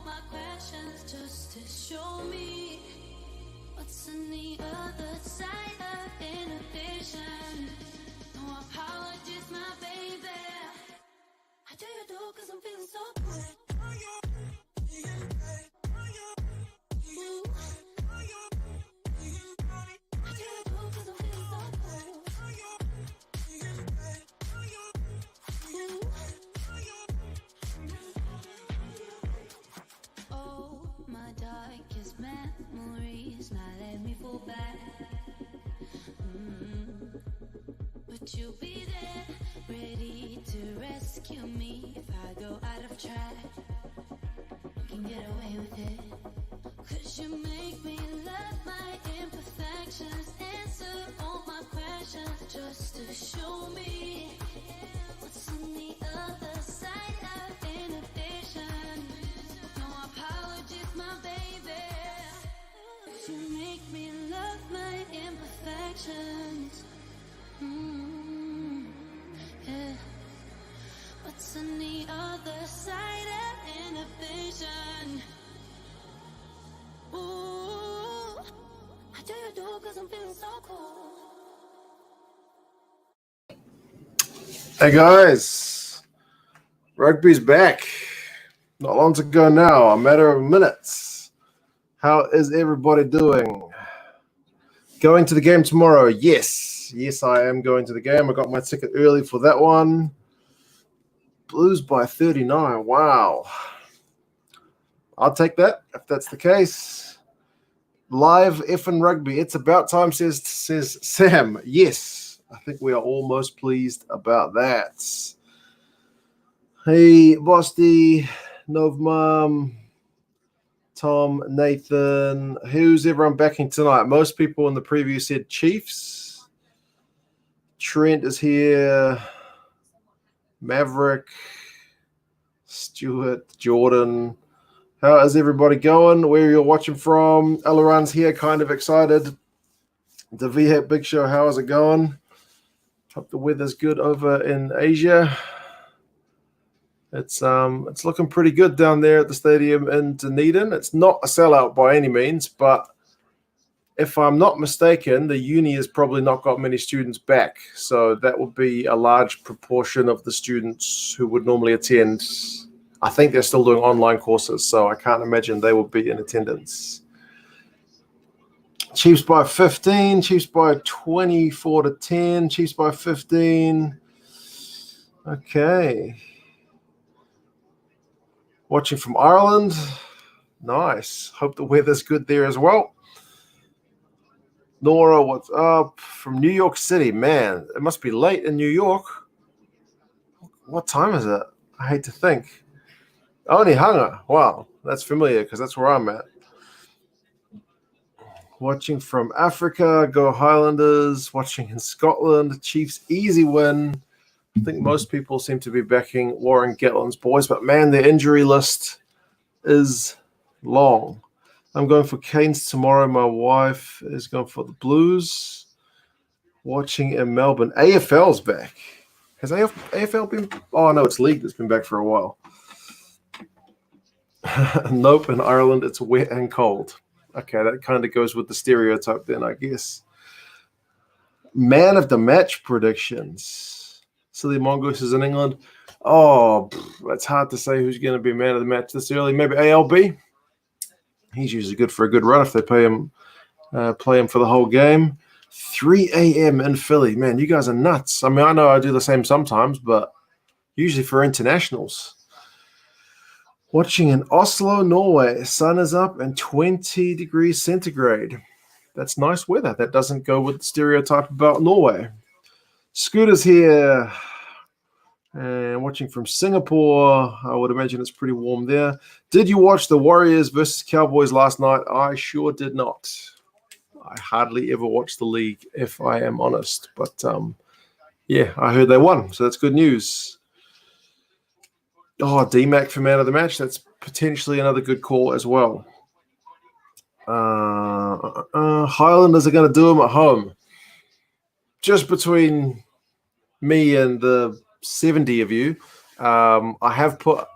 my questions just to show me what's on the other side of inhibition. No apologies, my baby. I do you do 'cause I'm feeling so good. Oh, my darkest memories now let me fall back. But you'll be there, ready to rescue me if I go out of track. You can get away with it, 'cause you make me love my imperfections, answer all my questions just to show me what's on the other side of inhibition. No apologies, my baby. You make me love my imperfections. Yeah. What's on the other side of inhibition? Ooh, I do you do 'cause I'm feeling so cool. Hey guys, rugby's back. Not long to go now, a matter of minutes. How is everybody doing? Going to the game tomorrow? Yes, I am going to the game. I got my ticket early for that one. Blues by 39. Wow. I'll take that if that's the case. Live effing rugby. It's about time, says Sam. Yes, I think we are almost pleased about that. Hey, Bosty, Novmam, Tom, Nathan. Who's everyone backing tonight? Most people in the preview said Chiefs. Trent is here. Maverick, Stuart, Jordan. How is everybody going? Where you're watching from? Elaran's here, kind of excited. The VHAP Big Show, how is it going? Hope the weather's good over in Asia. It's looking pretty good down there at the stadium in Dunedin. It's not a sellout by any means, but if I'm not mistaken, the uni has probably not got many students back. So that would be a large proportion of the students who would normally attend. I think they're still doing online courses, so I can't imagine they would be in attendance. Chiefs by 15, Chiefs by 24-10, Chiefs by 15. Okay. Watching from Ireland. Nice. Hope the weather's good there as well. Nora, what's up? From New York City. Man, it must be late in New York. What time is it? I hate to think. Onehunga. Wow, that's familiar because that's where I'm at. Watching from Africa, go Highlanders. Watching in Scotland, Chiefs easy win. I think most people seem to be backing Warren Gatland's boys, but man, their injury list is long. I'm going for Canes tomorrow. My wife is going for the Blues. Watching in Melbourne. AFL's back. Has AFL been? Oh, no, it's league that's been back for a while. Nope, in Ireland, it's wet and cold. Okay, that kind of goes with the stereotype then, I guess. Man of the match predictions. Silly Mongoose is in England. Oh, it's hard to say who's going to be man of the match this early. Maybe ALB. He's usually good for a good run if they play him for the whole game. 3 a.m. in Philly. Man, you guys are nuts. I mean, I know I do the same sometimes, but usually for internationals. Watching in Oslo, Norway. Sun is up and 20 degrees centigrade. That's nice weather. That doesn't go with the stereotype about Norway. Scooter's here. And watching from Singapore, I would imagine it's pretty warm there. Did you watch the Warriors versus Cowboys last night? I sure did not. I hardly ever watch the league, if I am honest. But, yeah, I heard they won, so that's good news. Oh, DMAC for man of the match. That's potentially another good call as well. Highlanders are going to do them at home. Just between me and the 70 of you, I have put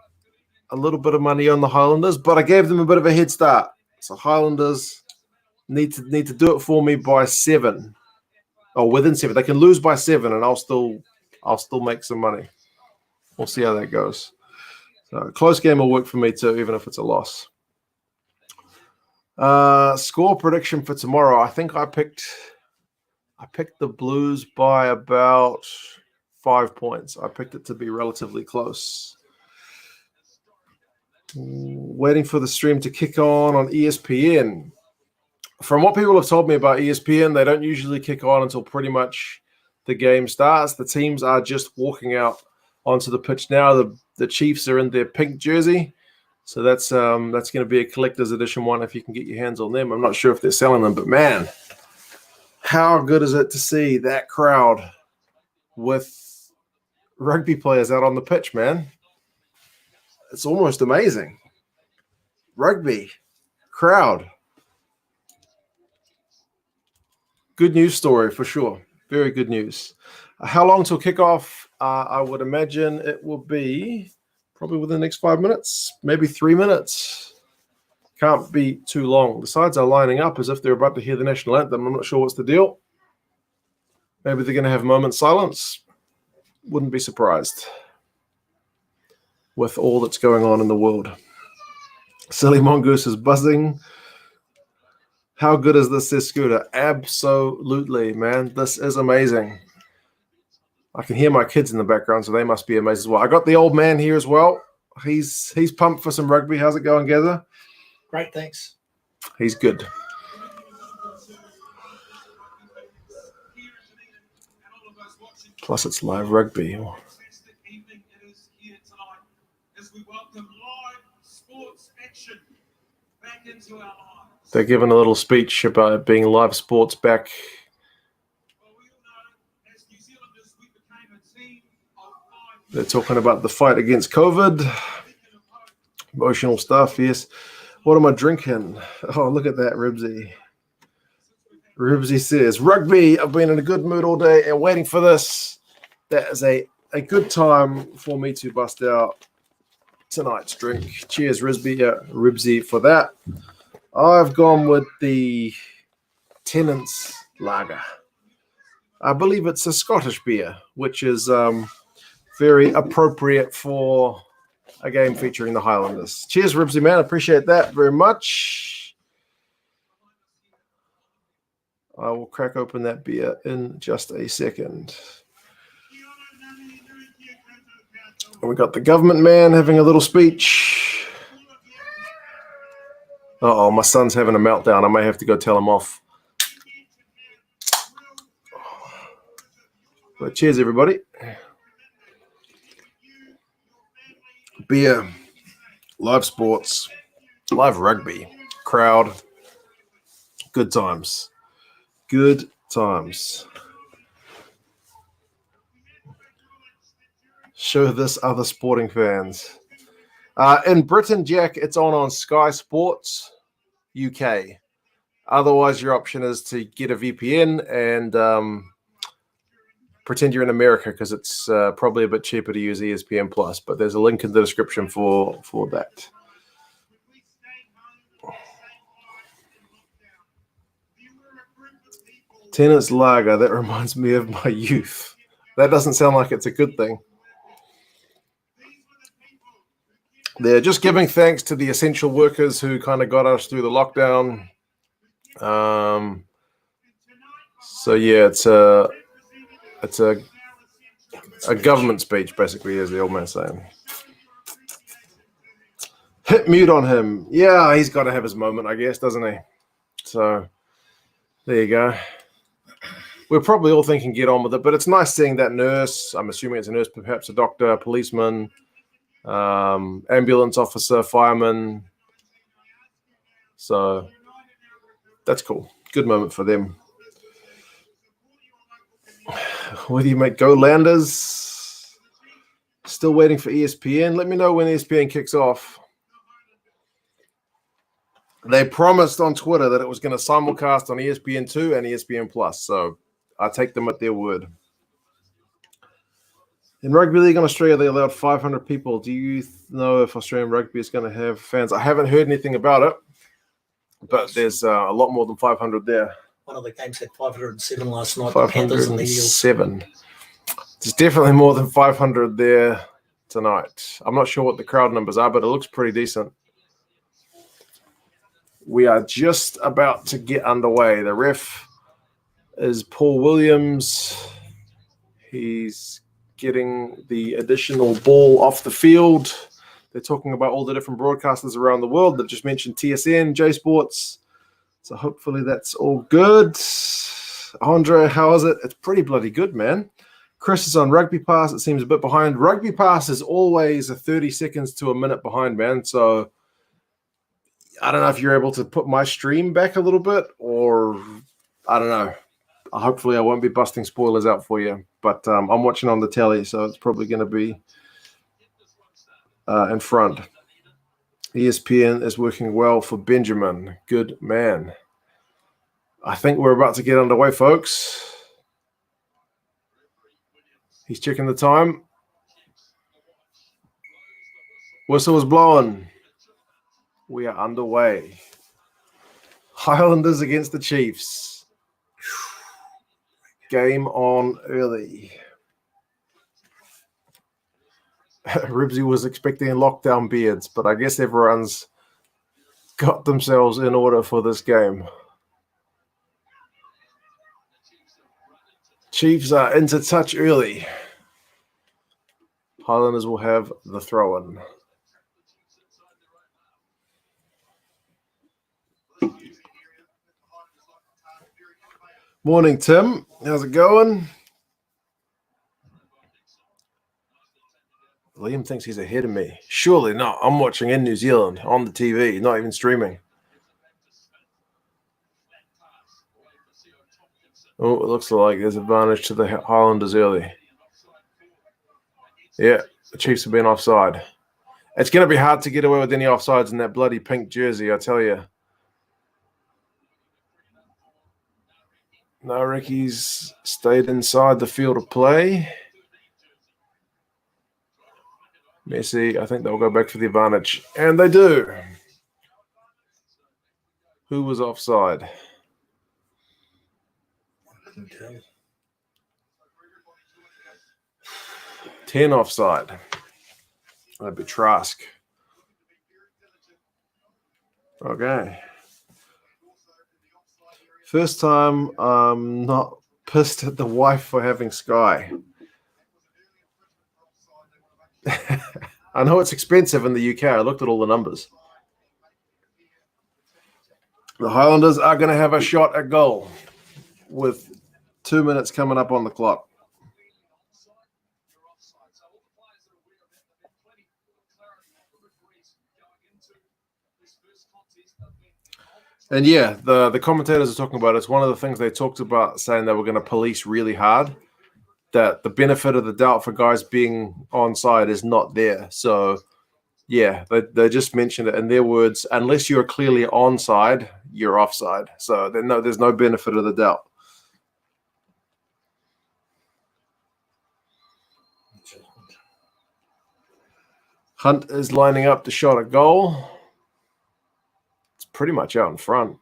a little bit of money on the Highlanders, but I gave them a bit of a head start. So Highlanders need to do it for me by 7. Oh, within 7. They can lose by 7, and I'll still make some money. We'll see how that goes. So close game will work for me too, even if it's a loss. Score prediction for tomorrow. I think I picked the Blues by about 5 points. I picked it to be relatively close. Waiting for the stream to kick on ESPN. From what people have told me about ESPN, they don't usually kick on until pretty much the game starts. The teams are just walking out onto the pitch now. The Chiefs are in their pink jersey. So that's going to be a collector's edition one if you can get your hands on them. I'm not sure if they're selling them, but man, how good is it to see that crowd with rugby players out on the pitch, man? It's almost amazing. Rugby crowd. Good news story for sure. Very good news. How long till kickoff? I would imagine it will be probably within the next 5 minutes, maybe 3 minutes. Can't be too long. The sides are lining up as if they're about to hear the national anthem. I'm not sure what's the deal. Maybe they're going to have a moment's silence. Wouldn't be surprised with all that's going on in the world. Silly Mongoose is buzzing. How good is this, says Scooter? Absolutely, man. This is amazing. I can hear my kids in the background, so they must be amazed as well. I got the old man here as well. He's pumped for some rugby. How's it going, Gather? Great, thanks. He's good. Plus, it's live rugby. They're giving a little speech about it being live sports back. They're talking about the fight against COVID. Emotional stuff, yes. What am I drinking? Oh, look at that, Ribsy. Ribsy says, rugby, I've been in a good mood all day and waiting for this. That is a good time for me to bust out tonight's drink. Cheers, Ribsy, for that. I've gone with the Tenants Lager. I believe it's a Scottish beer, which is very appropriate for a game featuring the Highlanders. Cheers, Ribsy, man. I appreciate that very much. I will crack open that beer in just a second. And we got the government man having a little speech. Uh-oh, my son's having a meltdown. I may have to go tell him off. But cheers, everybody. Beer, live sports, live rugby, crowd, good times. Good times. Show this other sporting fans. In Britain, Jack, it's on Sky Sports UK. Otherwise, your option is to get a VPN and pretend you're in America because it's probably a bit cheaper to use ESPN Plus. But there's a link in the description for that. Tennis Lager, that reminds me of my youth. That doesn't sound like it's a good thing. They're just giving thanks to the essential workers who kind of got us through the lockdown. So yeah, it's a government speech, basically, as the old man saying. Hit mute on him. Yeah, he's got to have his moment, I guess, doesn't he? So there you go. We're probably all thinking get on with it, but it's nice seeing that nurse. I'm assuming it's a nurse, perhaps a doctor, a policeman, ambulance officer, fireman. So that's cool. Good moment for them. What do you make? Go Landers. Still waiting for ESPN. Let me know when ESPN kicks off. They promised on Twitter that it was going to simulcast on ESPN2 and ESPN Plus. So I take them at their word. In rugby league in Australia, they allowed 500 people. Do you know if Australian rugby is going to have fans? I haven't heard anything about it, but there's a lot more than 500 there. One of the games had 507 last night. The Panthers and the Eels. 507. There's definitely more than 500 there tonight. I'm not sure what the crowd numbers are, but it looks pretty decent. We are just about to get underway. The ref is Paul Williams. He's getting the additional ball off the field. They're talking about all the different broadcasters around the world. They've just mentioned TSN, J Sports. So hopefully that's all good. Andre, how is it? It's pretty bloody good, man. Chris is on Rugby Pass. It seems a bit behind. Rugby Pass is always a 30 seconds to a minute behind, man. So I don't know if you're able to put my stream back a little bit, or I don't know. Hopefully I won't be busting spoilers out for you. But I'm watching on the telly, so it's probably going to be in front. ESPN is working well for Benjamin. Good man. I think we're about to get underway, folks. He's checking the time. Whistle is blowing. We are underway. Highlanders against the Chiefs. Game on early. Ribsy was expecting lockdown beards, but I guess everyone's got themselves in order for this game. Chiefs are into touch early. Highlanders will have the throw-in. Morning, Tim. How's it going? Liam thinks he's ahead of me. Surely not. I'm watching in New Zealand on the TV, not even streaming. Oh, it looks like there's advantage to the Highlanders early. Yeah, the Chiefs have been offside. It's going to be hard to get away with any offsides in that bloody pink jersey, I tell you. No, Ricky's stayed inside the field of play. Messi, I think they'll go back for the advantage. And they do. Who was offside? Okay. 10 offside. That'd be Trask. Okay. First time I'm not pissed at the wife for having Sky. I know it's expensive in the UK. I looked at all the numbers. The Highlanders are going to have a shot at goal with 2 minutes coming up on the clock. And yeah, the commentators are talking about it. It's one of the things they talked about, saying they were going to police really hard, that the benefit of the doubt for guys being onside is not there. So, yeah, they just mentioned it in their words. Unless you're clearly onside, you're offside. So there's no benefit of the doubt. Hunt is lining up the shot at goal. It's pretty much out in front.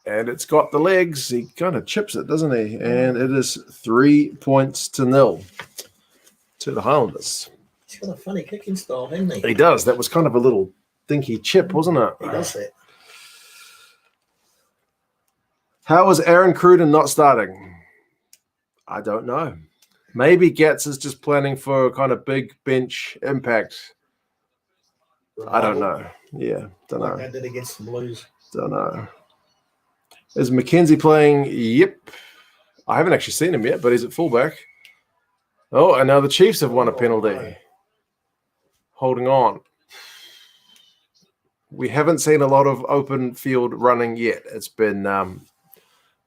And it's got the legs. He kind of chips it, doesn't he? And it is 3-0 to the Highlanders. He's got a funny kicking style, hasn't he? He does. That was kind of a little dinky chip, wasn't it? He does that. How is Aaron Cruden not starting? I don't know. Maybe Getz is just planning for kind of big bench impact. I don't know. Yeah, don't know. Like I did against the Blues. Don't know. Is McKenzie playing? Yep. I haven't actually seen him yet, but he's at fullback. Oh, and now the Chiefs have won a penalty. Holding on. We haven't seen a lot of open field running yet. It's been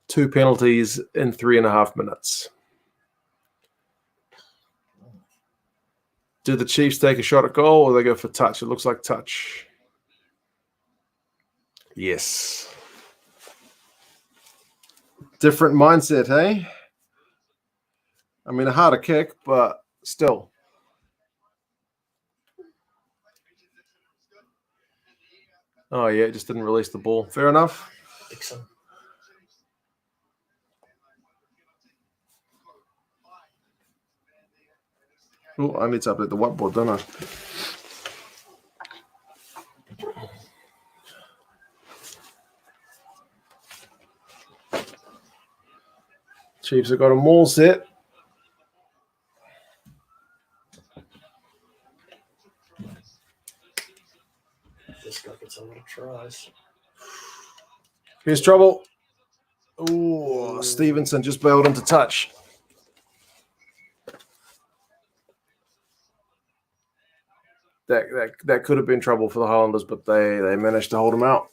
2 penalties in 3.5 minutes. Do the Chiefs take a shot at goal or they go for touch? It looks like touch. Yes. Different mindset, hey? I mean, a harder kick, but still. Oh, yeah, it just didn't release the ball. Fair enough. Dixon. Oh, I need to update the whiteboard, don't I? Chiefs have got them all set. This guy gets a lot of tries. Here's trouble. Oh, Stevenson just bailed into touch. That could have been trouble for the Highlanders, but they managed to hold him out.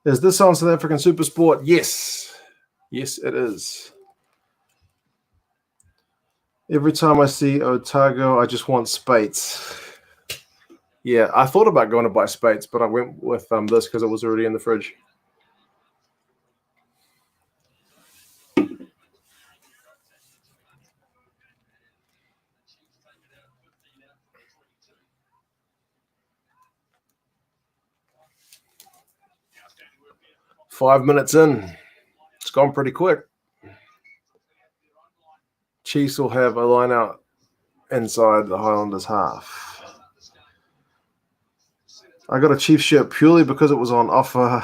Is this on South African Super Sport? Yes. Yes, it is. Every time I see Otago, I just want Spates. Yeah, I thought about going to buy Spates, but I went with this because it was already in the fridge. Five minutes in. It's gone pretty quick. Chiefs will have a line out inside the Highlanders half. I got a Chiefs shirt purely because it was on offer.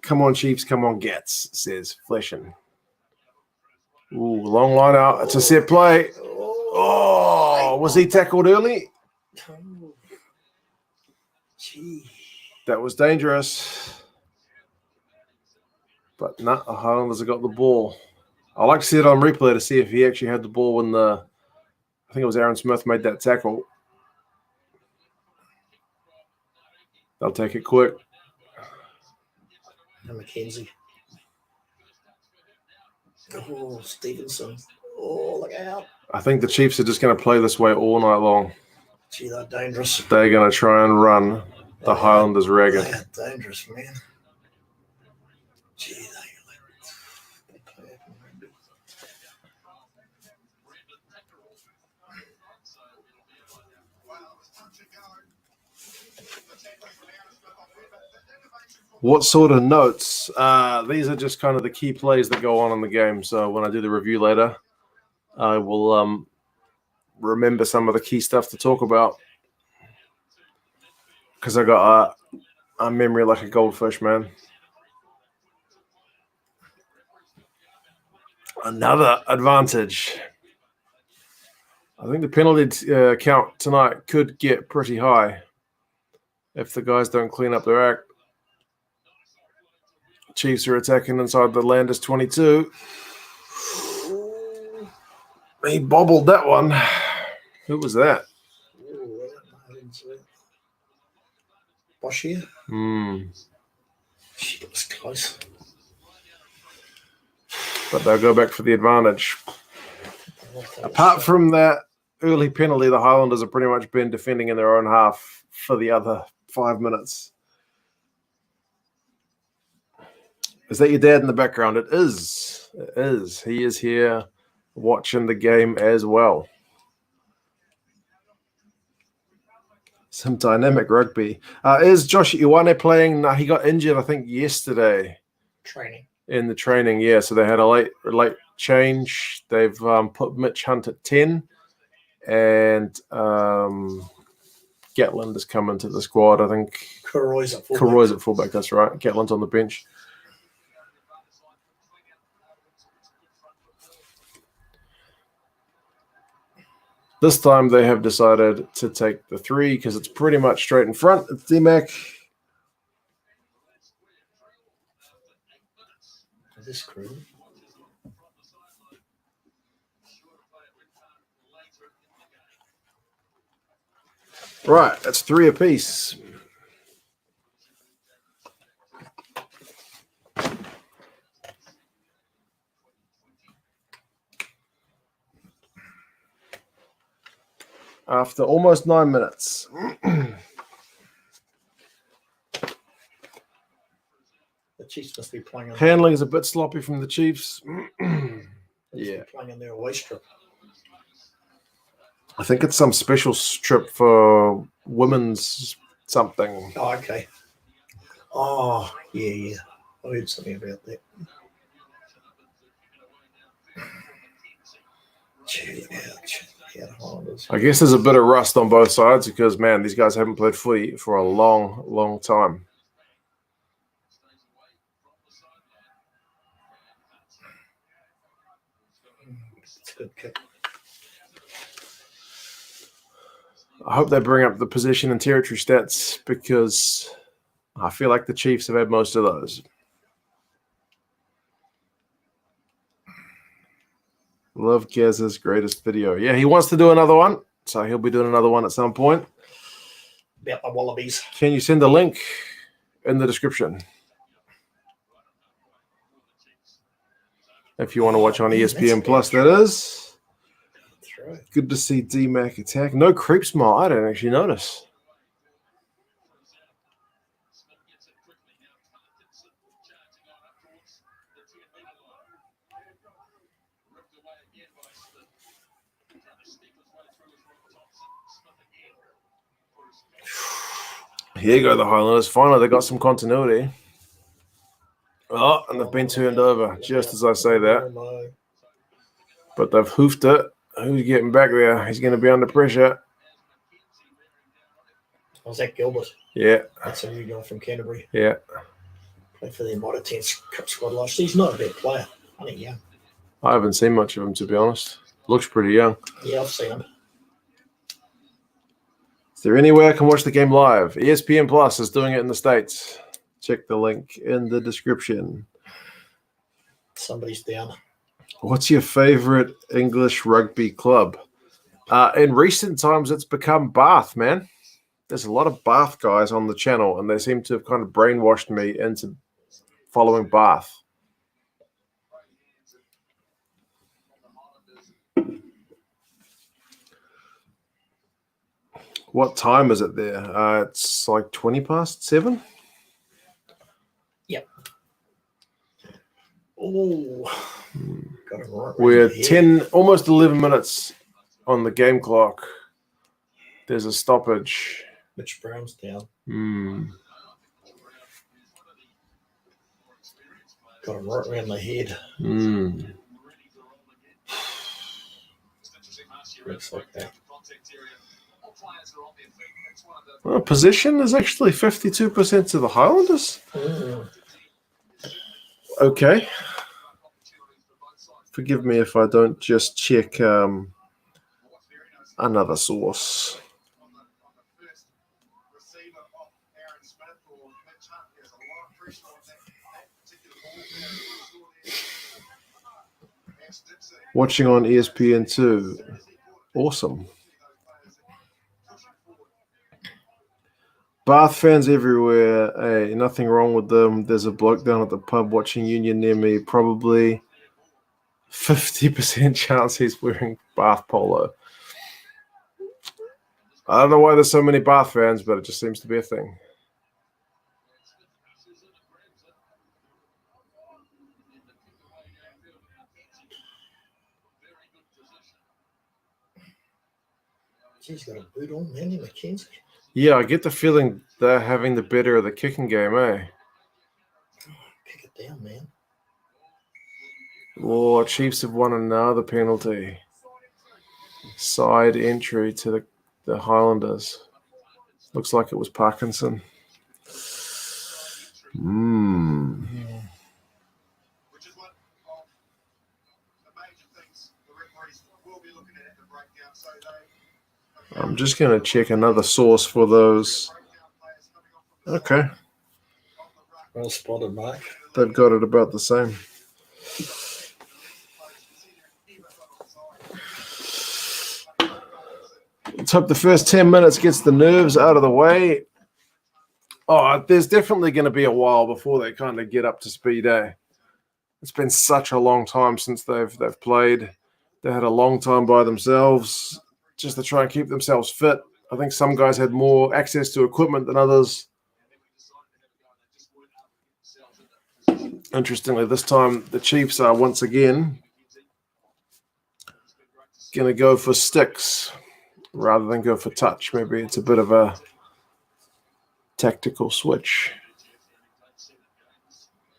Come on, Chiefs. Come on, Gets, says Fleshin. Ooh, long line out. It's a set play. Oh, was he tackled early? Gee. That was dangerous. But no, the Highlanders have got the ball. I like to see it on replay to see if he actually had the ball when I think it was Aaron Smith made that tackle. They'll take it quick. And McKenzie. Oh, Stevenson. Oh, look out. I think the Chiefs are just going to play this way all night long. Gee, they're dangerous. They're going to try and run the Highlanders ragged. They are dangerous, man. Gee, they play it in rugby. What sort of notes? These are just kind of the key plays that go on in the game. So when I do the review later, I will remember some of the key stuff to talk about. Because I got a memory like a goldfish, man. Another advantage. I think the penalty count tonight could get pretty high if the guys don't clean up their act. Chiefs are attacking inside the Landers 22. He bobbled that one. Who was that? Bosch here? Shit, it was close. But they'll go back for the advantage. Apart from that early penalty, the Highlanders have pretty much been defending in their own half for the other 5 minutes. Is that your dad in the background? It is. It is. He is here watching the game as well. Some dynamic rugby. Is Josh Iwane playing? No, he got injured, I think, yesterday. Training. In the training, yeah. So they had a late change. They've put Mitch Hunt at 10. And Gatland has come into the squad, I think. Karoy's at fullback. Karoy's at fullback, that's right. Gatland's on the bench. This time they have decided to take the 3 because it's pretty much straight in front. It's D-Mac. Is this crew? Right, that's 3 apiece. After almost 9 minutes. Chiefs must be playing on, Handling's a bit sloppy from the Chiefs. yeah. Playing on their away strip. I think it's some special strip for women's something. Oh, okay. Oh, yeah. I heard something about that. I guess there's a bit of rust on both sides because, man, these guys haven't played footy for a long, long time. It's a good kick. I hope they bring up the possession and territory stats because I feel like the Chiefs have had most of those. Love Gaz's greatest video. Yeah, he wants to do another one, so he'll be doing another one at some point. About the Wallabies. Can you send a link in the description? If you want to watch on ESPN Plus, that is. That's right. Good to see D-Mac attack. No creep smile. I didn't actually notice. Here you go, the Highlanders. Finally, they got some continuity. Oh, and they've been turned over, just as I say that. But they've hoofed it. Who's getting back there? He's going to be under pressure. Was that Gilbert? Yeah. That's a new guy from Canterbury. Yeah. Played for the Aotearoa Cup squad last year. He's not a bad player. I think, yeah. I haven't seen much of him, to be honest. Looks pretty young. Yeah, I've seen him. Is there any way I can watch the game live? ESPN Plus is doing it in the States. Check the link in the description. Somebody's down. What's your favorite English rugby club? In recent times, it's become Bath, man. There's a lot of Bath guys on the channel, and they seem to have kind of brainwashed me into following Bath. What time is it there? It's like 7:20. Yep. Oh, got it right. We're 10, almost 11 minutes on the game clock. There's a stoppage. Mitch Brown's down. Got him right around the head. Looks like that. Well, possession is actually 52% to the Highlanders. Okay. Forgive me if I don't just check another source. Watching on ESPN2. Awesome. Bath fans everywhere. Hey, nothing wrong with them. There's a bloke down at the pub watching Union near me. Probably 50% chance he's wearing Bath polo. I don't know why there's so many Bath fans, but it just seems to be a thing. He's got a boot on, Manny McKenzie. Yeah, I get the feeling they're having the better of the kicking game, eh? Kick it down, man. Oh, Chiefs have won another penalty. Side entry to the Highlanders. Looks like it was Parkinson. I'm just going to check another source for those. Okay. Well spotted, Mark. They've got it about the same. Let's hope the first 10 minutes gets the nerves out of the way. Oh, there's definitely going to be a while before they kind of get up to speed, eh? It's been such a long time since they've played. They had a long time by themselves just to try and keep themselves fit. I think some guys had more access to equipment than others. Interestingly, this time the Chiefs are once again going to go for sticks rather than go for touch. Maybe it's a bit of a tactical switch.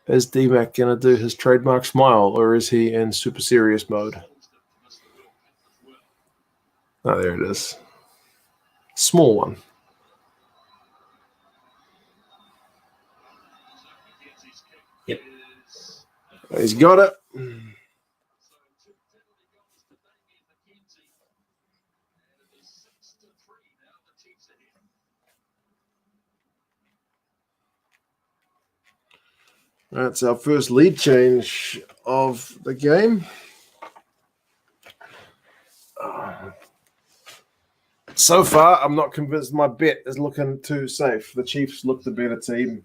Is D-Mac going to do his trademark smile, or is he in super serious mode? Oh, there it is. Small one. Yep. He's got it. That's our first lead change of the game. So far, I'm not convinced my bet is looking too safe. The Chiefs look the better team.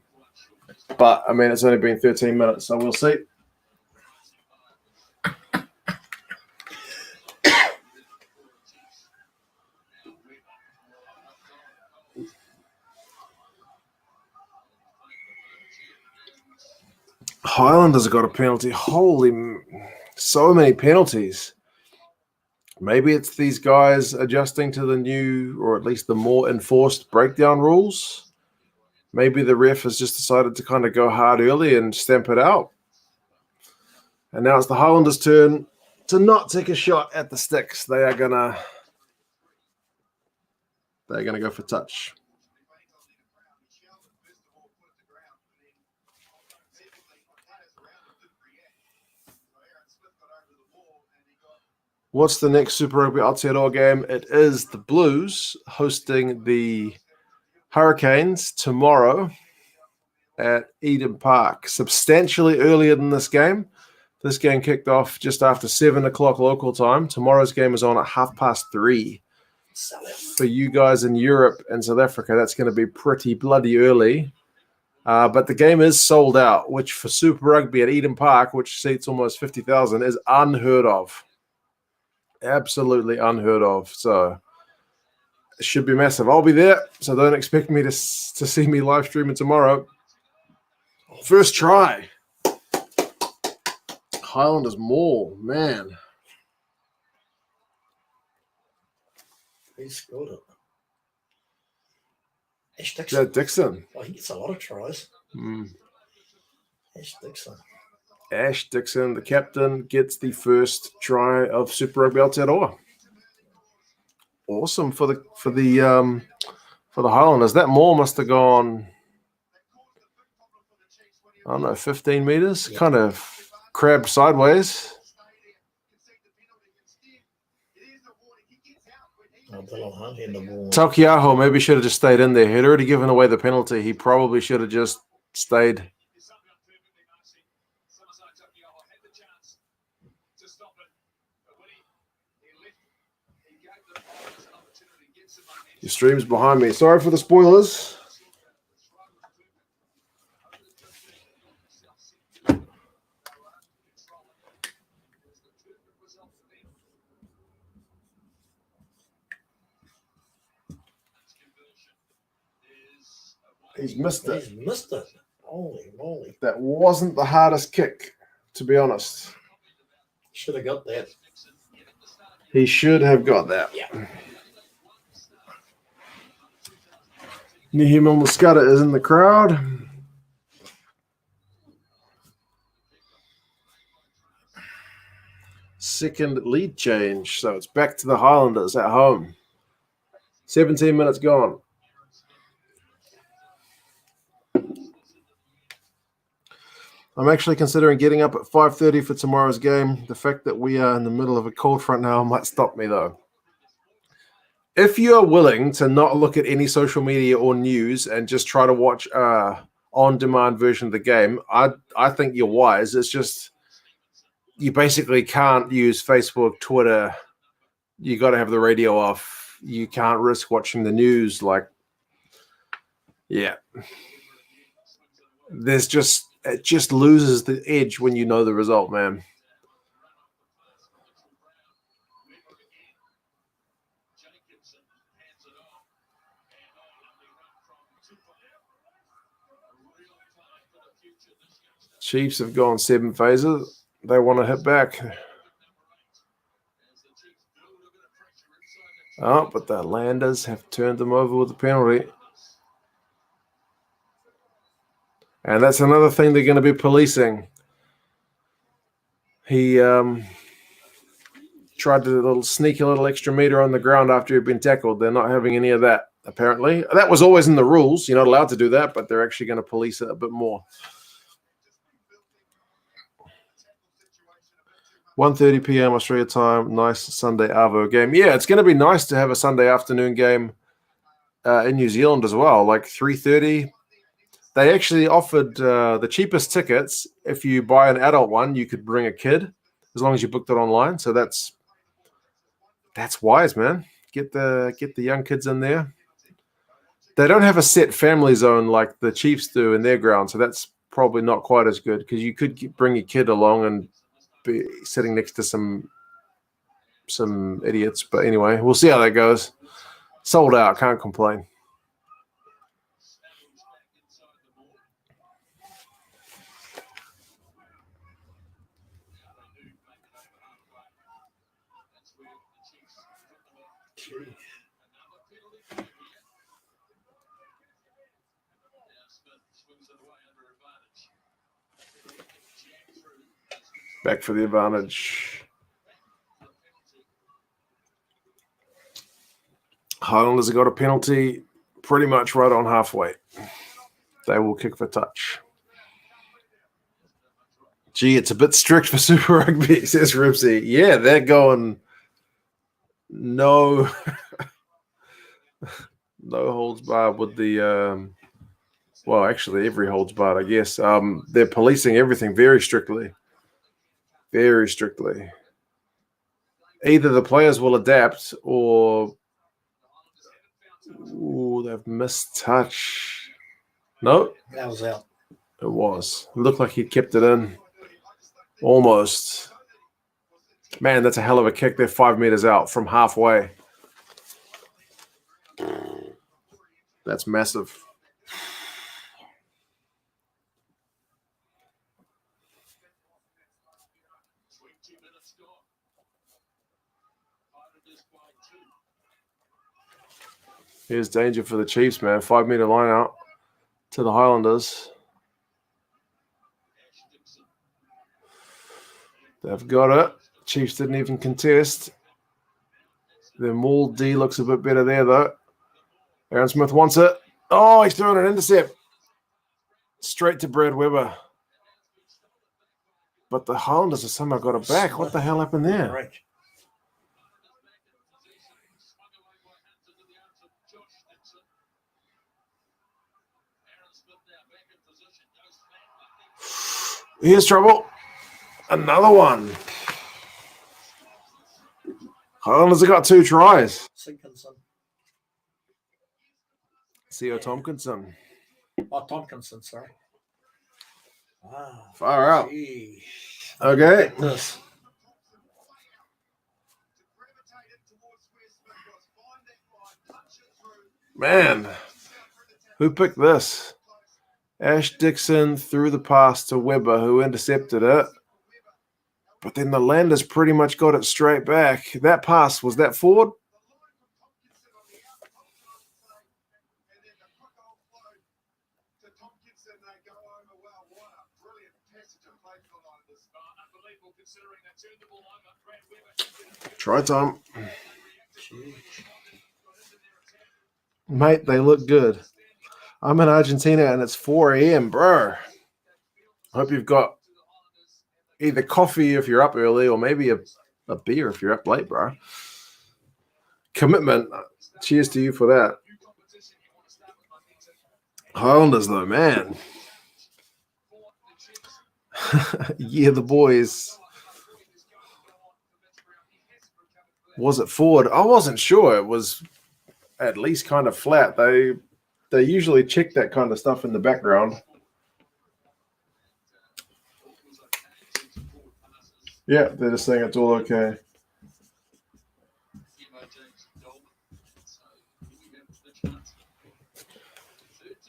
But, I mean, it's only been 13 minutes, so we'll see. Highlanders have got a penalty. Holy, so many penalties. Maybe it's these guys adjusting to the new, or at least the more enforced breakdown rules. Maybe the ref has just decided to kind of go hard early and stamp it out. And now it's the Highlanders' turn to not take a shot at the sticks. They're gonna go for touch. What's the next Super Rugby Aotearoa game? It is the Blues hosting the Hurricanes tomorrow at Eden Park. Substantially earlier than this game. This game kicked off just after 7 o'clock local time. Tomorrow's game is on at 3:30. For you guys in Europe and South Africa, that's going to be pretty bloody early. But the game is sold out, which for Super Rugby at Eden Park, which seats almost 50,000, is unheard of. Absolutely unheard of. So it should be massive. I'll be there, so don't expect me to see me live streaming tomorrow. First try. Highlanders Maul, man. He scored it. Ash Is Dixon. that Dixon? Oh, he gets a lot of tries. Ash Dixon. Ash Dixon, the captain, gets the first try of Super Rugby Aotearoa. Awesome for the Highlanders. That Maul must have gone, I don't know, 15 meters, kind of crabbed sideways. Takiaho maybe should have just stayed in there. He'd already given away the penalty. He probably should have just stayed. Your stream's behind me. Sorry for the spoilers. He's missed it. He's missed it. Holy moly. That wasn't the hardest kick, to be honest. Should have got that. He should have got that. Yeah. Nihima Muscata is in the crowd. Second lead change. So it's back to the Highlanders at home. 17 minutes gone. I'm actually considering getting up at 5:30 for tomorrow's game. The fact that we are in the middle of a cold front now might stop me, though. If you are willing to not look at any social media or news and just try to watch on-demand version of the game, I think you're wise. It's just you basically can't use Facebook, Twitter. You got to have the radio off. You can't risk watching the news. Yeah. It just loses the edge when you know the result, man. Chiefs have gone 7 phases. They want to hit back. Oh, but the Highlanders have turned them over with a penalty. And that's another thing they're going to be policing. He tried to sneak a little extra meter on the ground after he'd been tackled. They're not having any of that, apparently. That was always in the rules. You're not allowed to do that, but they're actually going to police it a bit more. 1:30 p.m. Australia time. Nice Sunday Arvo game. Yeah, it's going to be nice to have a Sunday afternoon game in New Zealand as well, like 3:30. They actually offered the cheapest tickets. If you buy an adult one, you could bring a kid as long as you booked it online. So that's wise, man. Get the young kids in there. They don't have a set family zone like the Chiefs do in their ground, so that's probably not quite as good because you could bring your kid along and be sitting next to some idiots. But anyway, we'll see how that goes. Sold out, can't complain. Back for the advantage. Highlanders have got a penalty pretty much right on halfway. They will kick for touch. Gee, it's a bit strict for Super Rugby, says Ripsy. Yeah, they're going no holds barred with the well, actually every holds barred, I guess. They're policing everything very strictly. Very strictly. Either the players will adapt or they've missed touch. No? That was out. It was. It looked like he'd kept it in. Almost. Man, that's a hell of a kick. They're 5 meters out from halfway. That's massive. Here's danger for the Chiefs, man. 5 meter line out to the Highlanders. They've got it. Chiefs didn't even contest. Their maul D looks a bit better there, though. Aaron Smith wants it. Oh, he's throwing an intercept. Straight to Brad Weber. But the Highlanders have somehow got it back. What the hell happened there? Right. Here's trouble. Another one. Highlanders have got 2 tries. C.O. Tompkinson. Oh, Tompkinson, sorry. Wow. Far out. Gee. Okay. This. Man, who picked this? Ash Dixon threw the pass to Weber, who intercepted it. But then the Landers pretty much got it straight back. That pass, was that forward? Try time. Mate, they look good. I'm in Argentina and it's 4 a.m., bro. I hope you've got either coffee if you're up early or maybe a beer if you're up late, bro. Commitment. Cheers to you for that. Highlanders, though, man. Yeah, the boys. Was it forward? I wasn't sure. It was at least kind of flat. They usually check that kind of stuff in the background. Yeah, they're just saying it's all okay.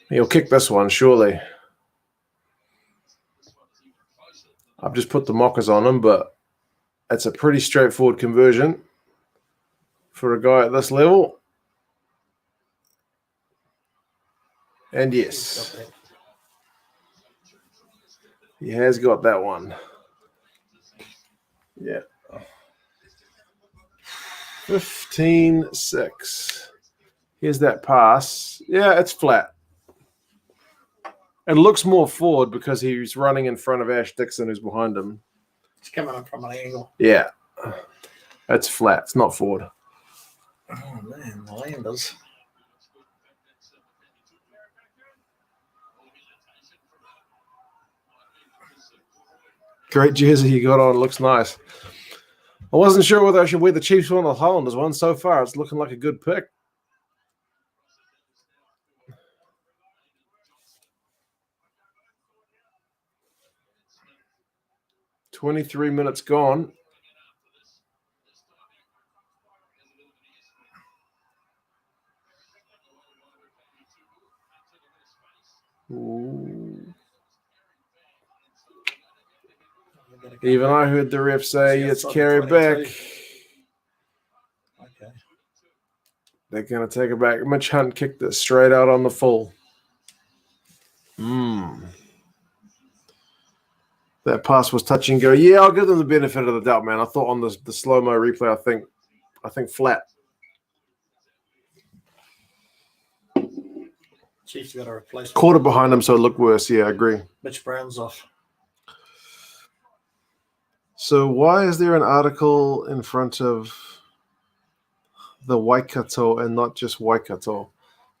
He'll kick this one, surely. I've just put the mockers on him, but it's a pretty straightforward conversion for a guy at this level. And yes, he has got that one. Yeah. 15-6. Here's that pass. Yeah, it's flat. It looks more forward because he's running in front of Ash Dixon, who's behind him. It's coming up from an angle. Yeah. It's flat. It's not forward. Oh, man, the Highlanders. Great jersey you got on. Looks nice. I wasn't sure whether I should wear the Chiefs one or the Highlanders one. So far, it's looking like a good pick. "23 minutes gone. Ooh. Even I heard the ref say it's carry back. Okay. They're going to take it back. Mitch Hunt kicked it straight out on the full. That pass was touch and go. Yeah, I'll give them the benefit of the doubt, man. I thought on the slow-mo replay, I think flat. Chiefs got a replacement. Caught it behind him, so it looked worse. Yeah, I agree. Mitch Brown's off. So why is there an article in front of the Waikato and not just Waikato?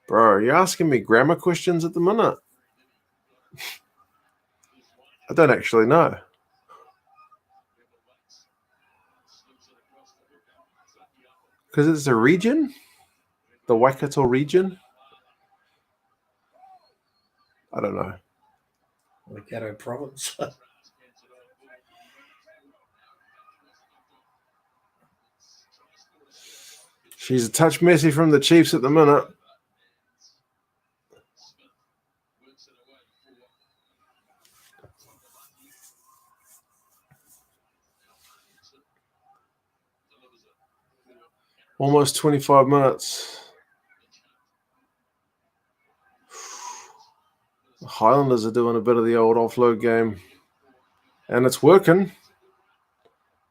Bro, you're asking me grammar questions at the minute? I don't actually know. Because it's a region? The Waikato region? I don't know. Waikato province. She's a touch messy from the Chiefs at the minute. Almost 25 minutes. The Highlanders are doing a bit of the old offload game. And it's working.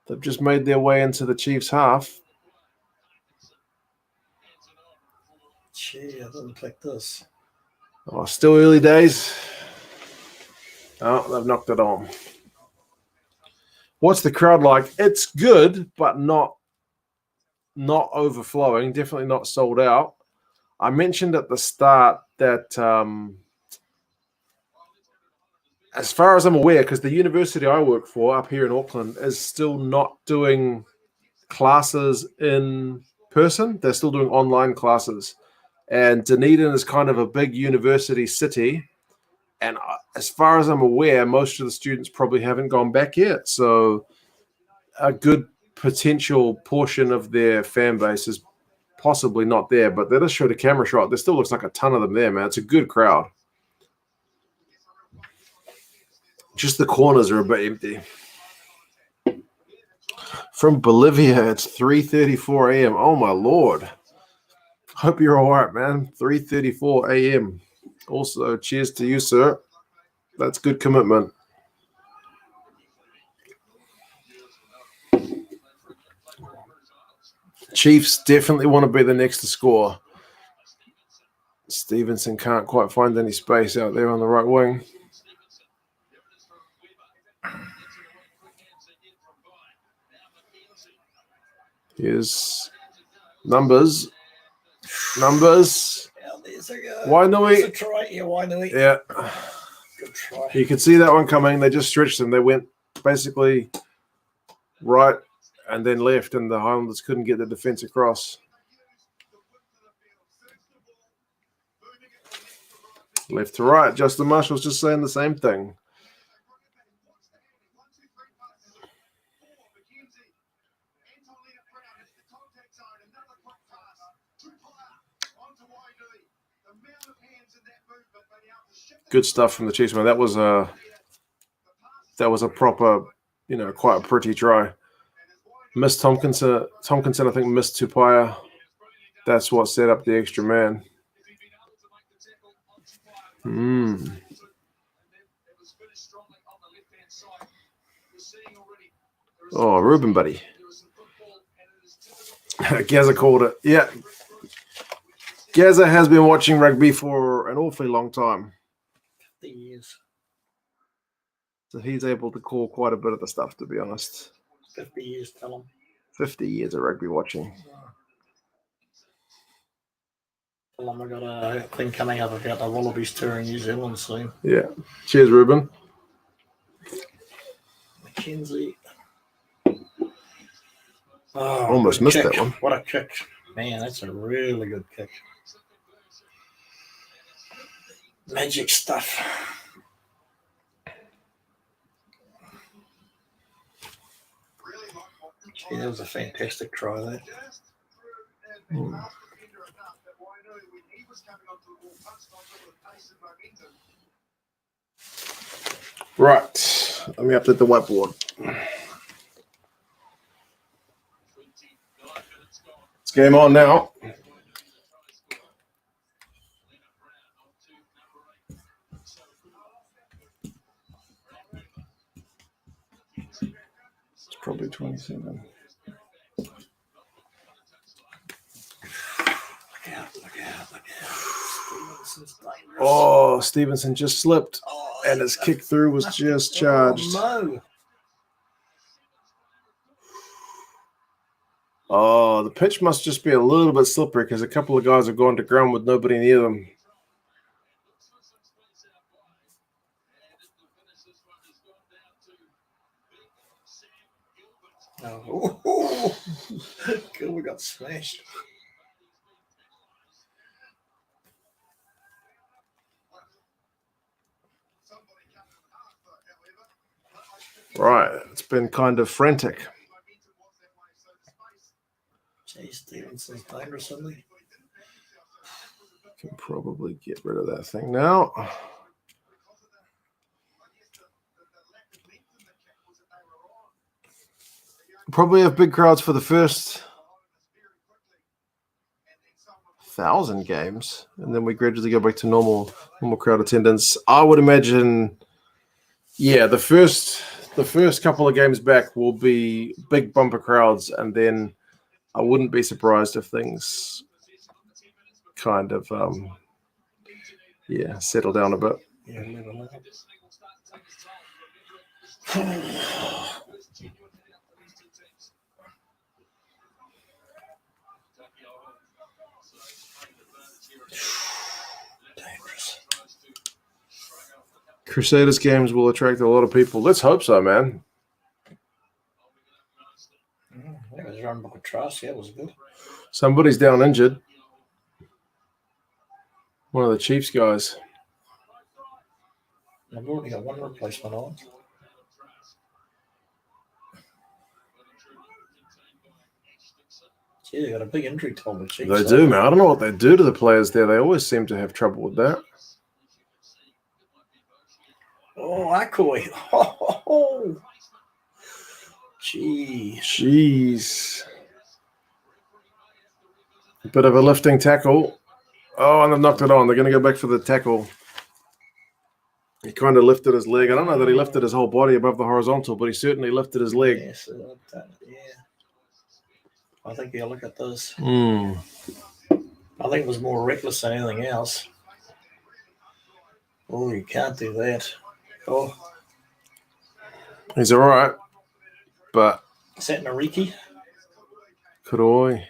They've just made their way into the Chiefs' half. Gee, I didn't click this. Oh, still early days. Oh, they've knocked it on. What's the crowd like? It's good, but not overflowing. Definitely not sold out. I mentioned at the start that as far as I'm aware, because the university I work for up here in Auckland is still not doing classes in person. They're still doing online classes. And Dunedin is kind of a big university city. And as far as I'm aware, most of the students probably haven't gone back yet. So a good potential portion of their fan base is possibly not there. But they just showed a camera shot. There still looks like a ton of them there, man. It's a good crowd. Just the corners are a bit empty. From Bolivia, it's 3:34 a.m. Oh, my Lord. Hope you're all right, man. 3:34 a.m. Also, cheers to you, sir. That's good commitment. Chiefs definitely want to be the next to score. Stevenson can't quite find any space out there on the right wing. Here's numbers. Wainui. Wainui. Yeah. Good try. You could see that one coming. They just stretched them. They went basically right and then left, and the Highlanders couldn't get the defense across. Left to right. Justin Marshall's just saying the same thing. Good stuff from the Chiefs, man. That That was a proper, quite a pretty try. Missed Tompkinson, I think, missed Tupaia. That's what set up the extra man. Oh, Ruben, buddy. Gaza called it. Yeah. Gaza has been watching rugby for an awfully long time. 50 years. So he's able to call quite a bit of the stuff, to be honest. 50 years, tell him. 50 years of rugby watching. Tell him I got a thing coming up about the Wallabies touring New Zealand soon. Yeah. Cheers, Ruben. Mackenzie. Almost missed that one. What a kick. Man, that's a really good kick. Magic stuff. Gee, that was a fantastic try, that. Right. Let me update the whiteboard. It's game on now. It's probably 27. Look out. Oh, Stevenson just slipped, and his kick through was just charged. No. Oh, the pitch must just be a little bit slippery because a couple of guys have gone to ground with nobody near them. Oh, good, we got smashed. Right, it's been kind of frantic. Jay Stevenson's dangerous, isn't he? Can probably get rid of that thing now. Probably have big crowds for the first 1,000 games, and then we gradually go back to normal crowd attendance. I would imagine, yeah, the first couple of games back will be big bumper crowds, and then I wouldn't be surprised if things kind of settle down a bit. Yeah, Crusaders games will attract a lot of people. Let's hope so, man. That was run by Trust. Yeah, it was good. Somebody's down injured. One of the Chiefs guys. I've already got one replacement on. Gee, they got a big injury toll with Chiefs. They do, man. I don't know what they do to the players there. They always seem to have trouble with that. Oh, Akoi. Oh. Jeez. A bit of a lifting tackle. Oh, and they've knocked it on. They're going to go back for the tackle. He kind of lifted his leg. I don't know that he lifted his whole body above the horizontal, but he certainly lifted his leg. Yes, I think you look at this. I think it was more reckless than anything else. Oh, you can't do that. Oh. He's all right, but... Is that Nariki? Kuroi.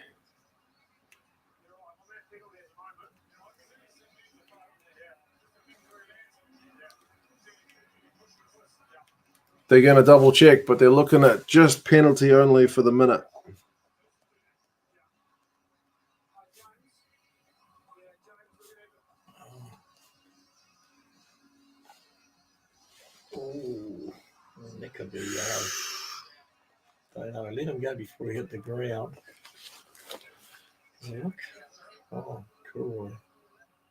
They're going to double check, but they're looking at just penalty only for the minute. Oh, that could be don't know. Let him go before he hit the ground. Look. Oh, cool.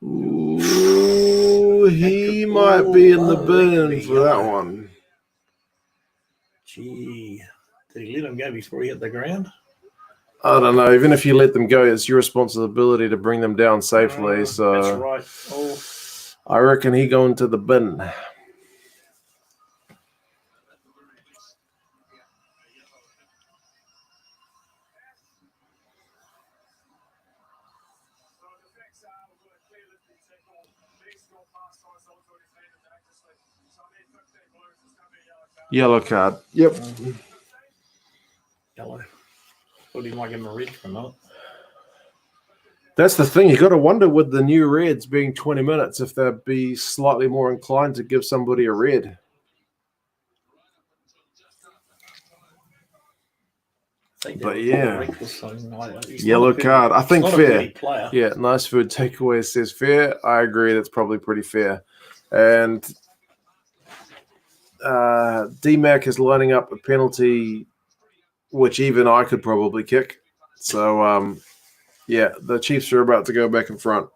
Ooh, he might be in the bin for that one. Gee, did he let him go before he hit the ground? I don't know. Even if you let them go, it's your responsibility to bring them down safely. So That's right. Oh, I reckon he going to the bin. Yellow card. Yep. yellow. Thought he might give him a red for a minute. That's the thing. You got to wonder with the new reds being 20 minutes if they'd be slightly more inclined to give somebody a red. But yeah, yellow card. I think fair. Yeah, nice food takeaway says fair. I agree. That's probably pretty fair. And DMAC is lining up a penalty, which even I could probably kick. So, yeah, the Chiefs are about to go back in front.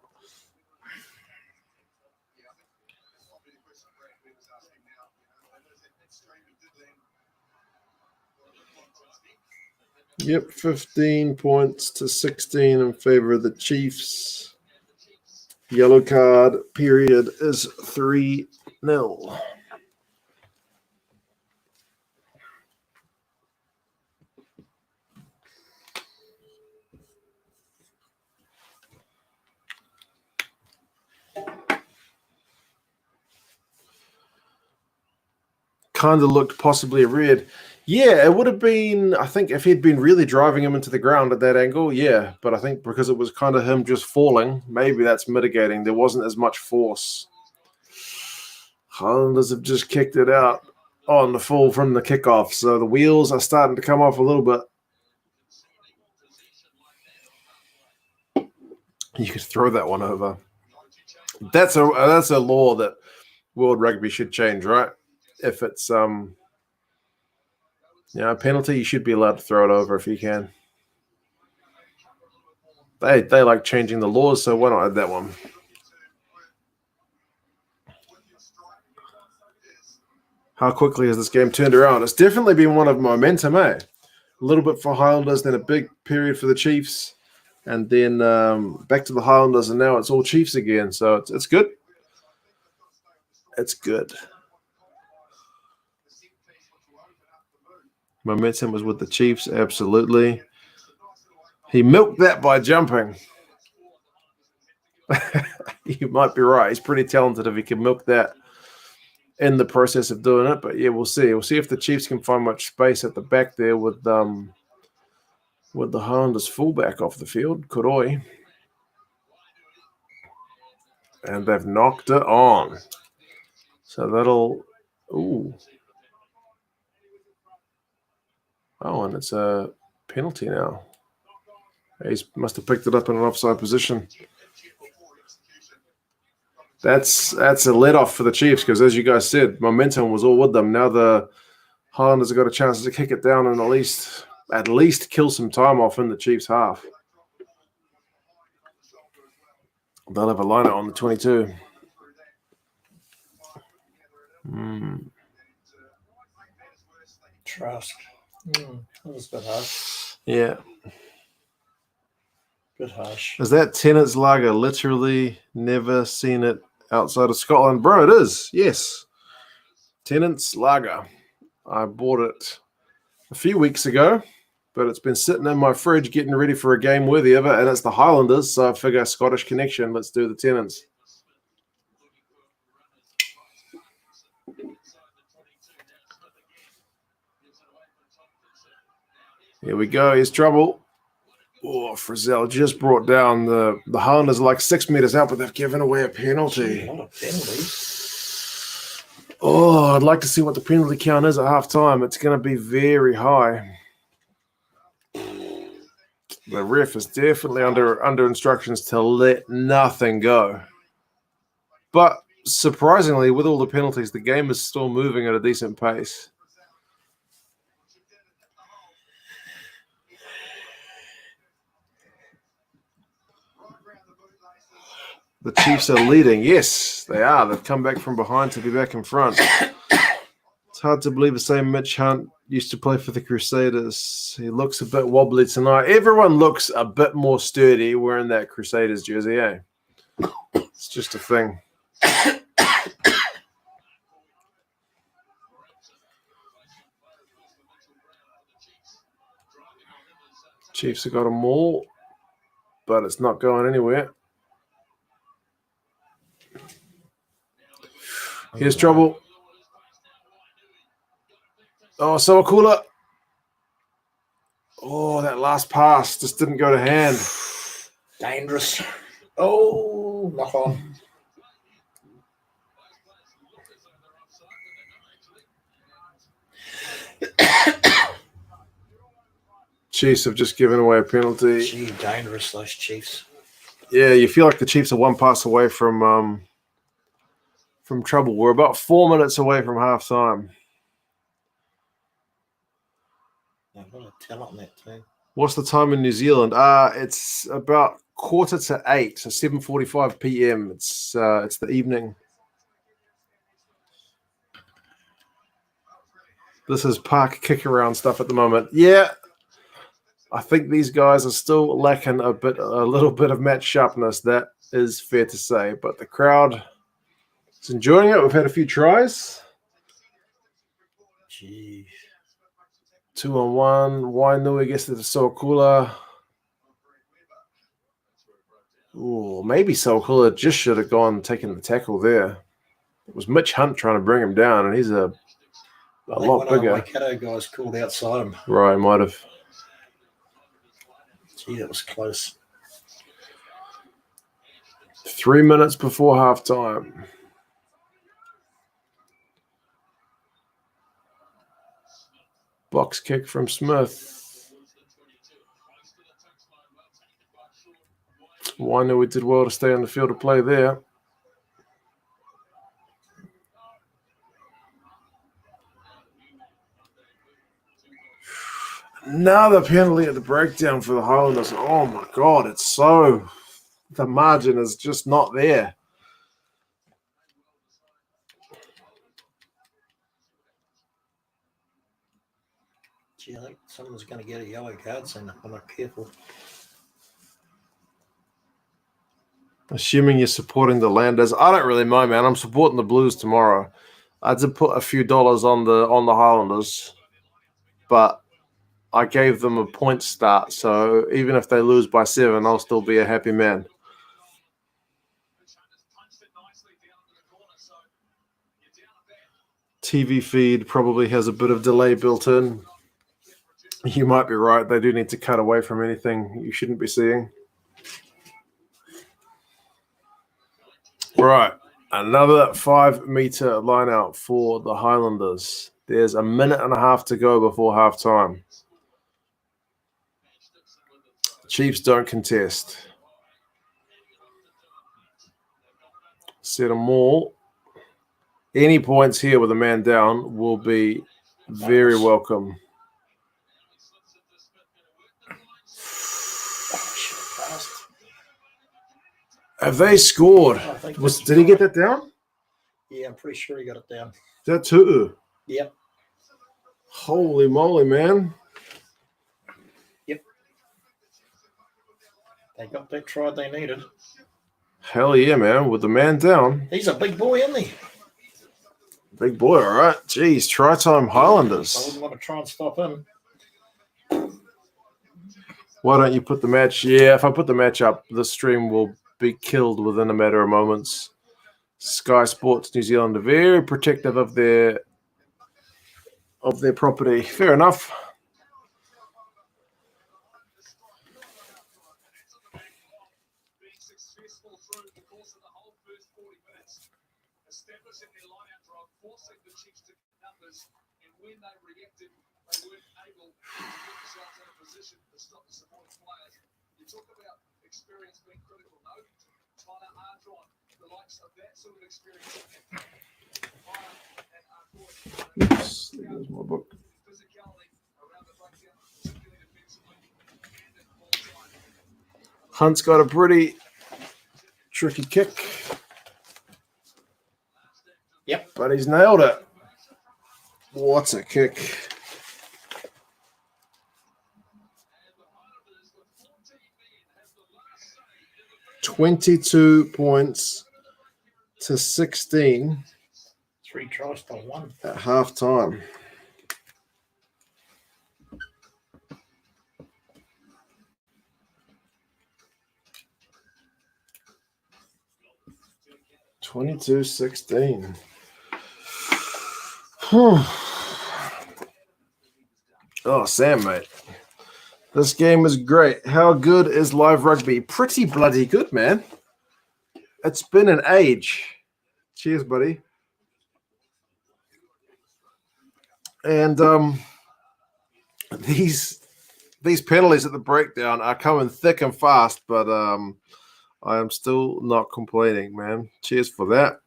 Yep, 15 points to 16 in favor of the Chiefs. Yellow card period is 3-0. Kind of looked possibly a red. Yeah, it would have been, I think, if he'd been really driving him into the ground at that angle, yeah. But I think because it was kind of him just falling, maybe that's mitigating. There wasn't as much force. Highlanders have just kicked it out on the fall from the kickoff. So the wheels are starting to come off a little bit. You could throw that one over. That's a law that World Rugby should change, right? If it's a penalty, you should be allowed to throw it over if you can. They like changing the laws, so why not add that one? How quickly has this game turned around? It's definitely been one of momentum, eh? A little bit for Highlanders, then a big period for the Chiefs, and then back to the Highlanders, and now it's all Chiefs again. So it's good. It's good. Momentum was with the Chiefs, absolutely. He milked that by jumping. You might be right. He's pretty talented if he can milk that in the process of doing it. But yeah, we'll see. We'll see if the Chiefs can find much space at the back there with the Highlanders fullback off the field, Kuroi. And they've knocked it on. So that'll... Ooh. Oh, and it's a penalty now. He must have picked it up in an offside position. That's a let-off for the Chiefs because, as you guys said, momentum was all with them. Now the Highlanders have got a chance to kick it down and at least kill some time off in the Chiefs' half. They'll have a liner on the 22. Trust. That was a bit harsh. Yeah. Bit harsh. Is that Tennant's Lager? Literally never seen it outside of Scotland. Bro, it is. Yes. Tennant's Lager. I bought it a few weeks ago, but it's been sitting in my fridge getting ready for a game worthy of it, and it's the Highlanders, so I figure Scottish connection. Let's do the Tennants. Here we go. Here's trouble. Oh, Frizzell just brought down the Highlanders like 6 meters out, but they've given away a penalty. A lot of penalties. Oh, I'd like to see what the penalty count is at halftime. It's going to be very high. The ref is definitely under instructions to let nothing go. But surprisingly, with all the penalties, the game is still moving at a decent pace. The Chiefs are leading. Yes, they are. They've come back from behind to be back in front. It's hard to believe the same Mitch Hunt used to play for the Crusaders. He looks a bit wobbly tonight. Everyone looks a bit more sturdy wearing that Crusaders jersey, eh? It's just a thing. Chiefs have got them all, but it's not going anywhere. Here's trouble. Oh, so cooler. Oh, that last pass just didn't go to hand. Dangerous. Oh, knock on. Chiefs have just given away a penalty. Gee, dangerous, those Chiefs. Yeah, you feel like the Chiefs are one pass away from trouble. We're about 4 minutes away from halftime. I've got a tell on that too. What's the time in New Zealand? It's about 7:45, so 7:45 p.m. It's the evening. This is park kick around stuff at the moment. Yeah, I think these guys are still lacking a little bit of match sharpness. That is fair to say, but the crowd is enjoying it. We've had a few tries. Jeez. 2-on-1. Wainui gets to the Sokula. Ooh, maybe Sokula just should have gone taking the tackle there. It was Mitch Hunt trying to bring him down, and he's a lot bigger. One of the Waikato guys called outside him. Right, might have. Gee, that was close. 3 minutes before halftime. Box kick from Smith. Wainui did well to stay on the field of play there. Another penalty at the breakdown for the Highlanders. Oh my God, the margin is just not there. Gee, I think someone's going to get a yellow card soon if I'm not careful. Assuming you're supporting the Landers, I don't really mind, man. I'm supporting the Blues tomorrow. I did put a few dollars on the Highlanders, but I gave them a point start. So even if they lose by 7, I'll still be a happy man. TV feed probably has a bit of delay built in. You might be right. They do need to cut away from anything you shouldn't be seeing. Right. Another 5-meter line out for the Highlanders. There's a minute and a half to go before halftime. Chiefs don't contest. Set them all. Any points here with a man down will be very welcome. Have they scored? Did he get that down? Yeah, I'm pretty sure he got it down. Is that Tu'u? Yep. Holy moly, man. Yep. They got that try they needed. Hell yeah, man. With the man down. He's a big boy, isn't he? Big boy, all right. Jeez, try time Highlanders. I wouldn't want to try and stop him. Why don't you put the match? Yeah, if I put the match up, the stream will be killed within a matter of moments. Sky Sports New Zealand are very protective of their property. Fair enough. Oops, there goes my book. Hunt's got a pretty tricky kick. Yep. But he's nailed it. What a kick. $22 points to 16 3 tries to 1. at halftime. $22-16. Oh, Sam, mate. This game is great. How good is live rugby? Pretty bloody good, man. It's been an age. Cheers, buddy. And these penalties at the breakdown are coming thick and fast, but I am still not complaining, man. Cheers for that.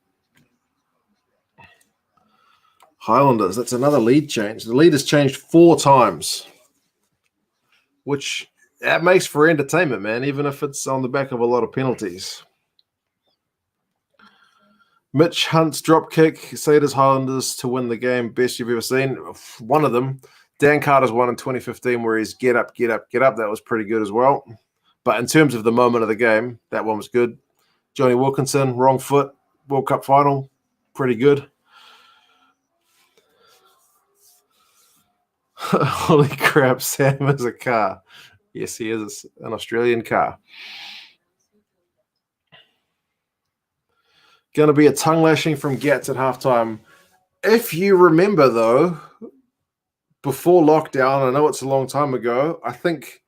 Highlanders, that's another lead change. The lead has changed 4 times, which that makes for entertainment, man, even if it's on the back of a lot of penalties. Mitch Hunt's drop kick, Saders Highlanders to win the game, best you've ever seen. One of them. Dan Carter's one in 2015 where he's get up, get up, get up. That was pretty good as well. But in terms of the moment of the game, that one was good. Johnny Wilkinson, wrong foot, World Cup final, pretty good. Holy crap, Sam is a car. Yes, he is an Australian car. Going to be a tongue lashing from Gats at halftime. If you remember, though, before lockdown, I know it's a long time ago, I think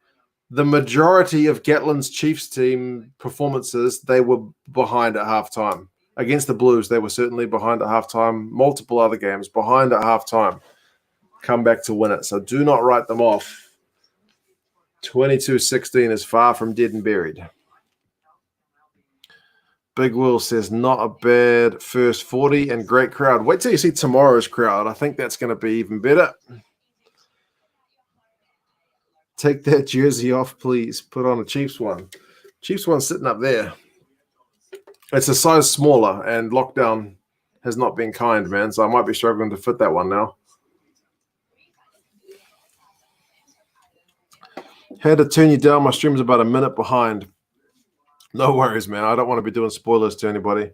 the majority of Gatland's Chiefs team performances, they were behind at halftime. Against the Blues, they were certainly behind at halftime. Multiple other games behind at halftime. Come back to win it. So do not write them off. 22-16 is far from dead and buried. Big Will says, not a bad first 40 and great crowd. Wait till you see tomorrow's crowd. I think that's going to be even better. Take that jersey off, please. Put on a Chiefs one. Chiefs one sitting up there. It's a size smaller, and lockdown has not been kind, man. So I might be struggling to fit that one now. Had to turn you down. My stream's about a minute behind. No worries, man. I don't want to be doing spoilers to anybody.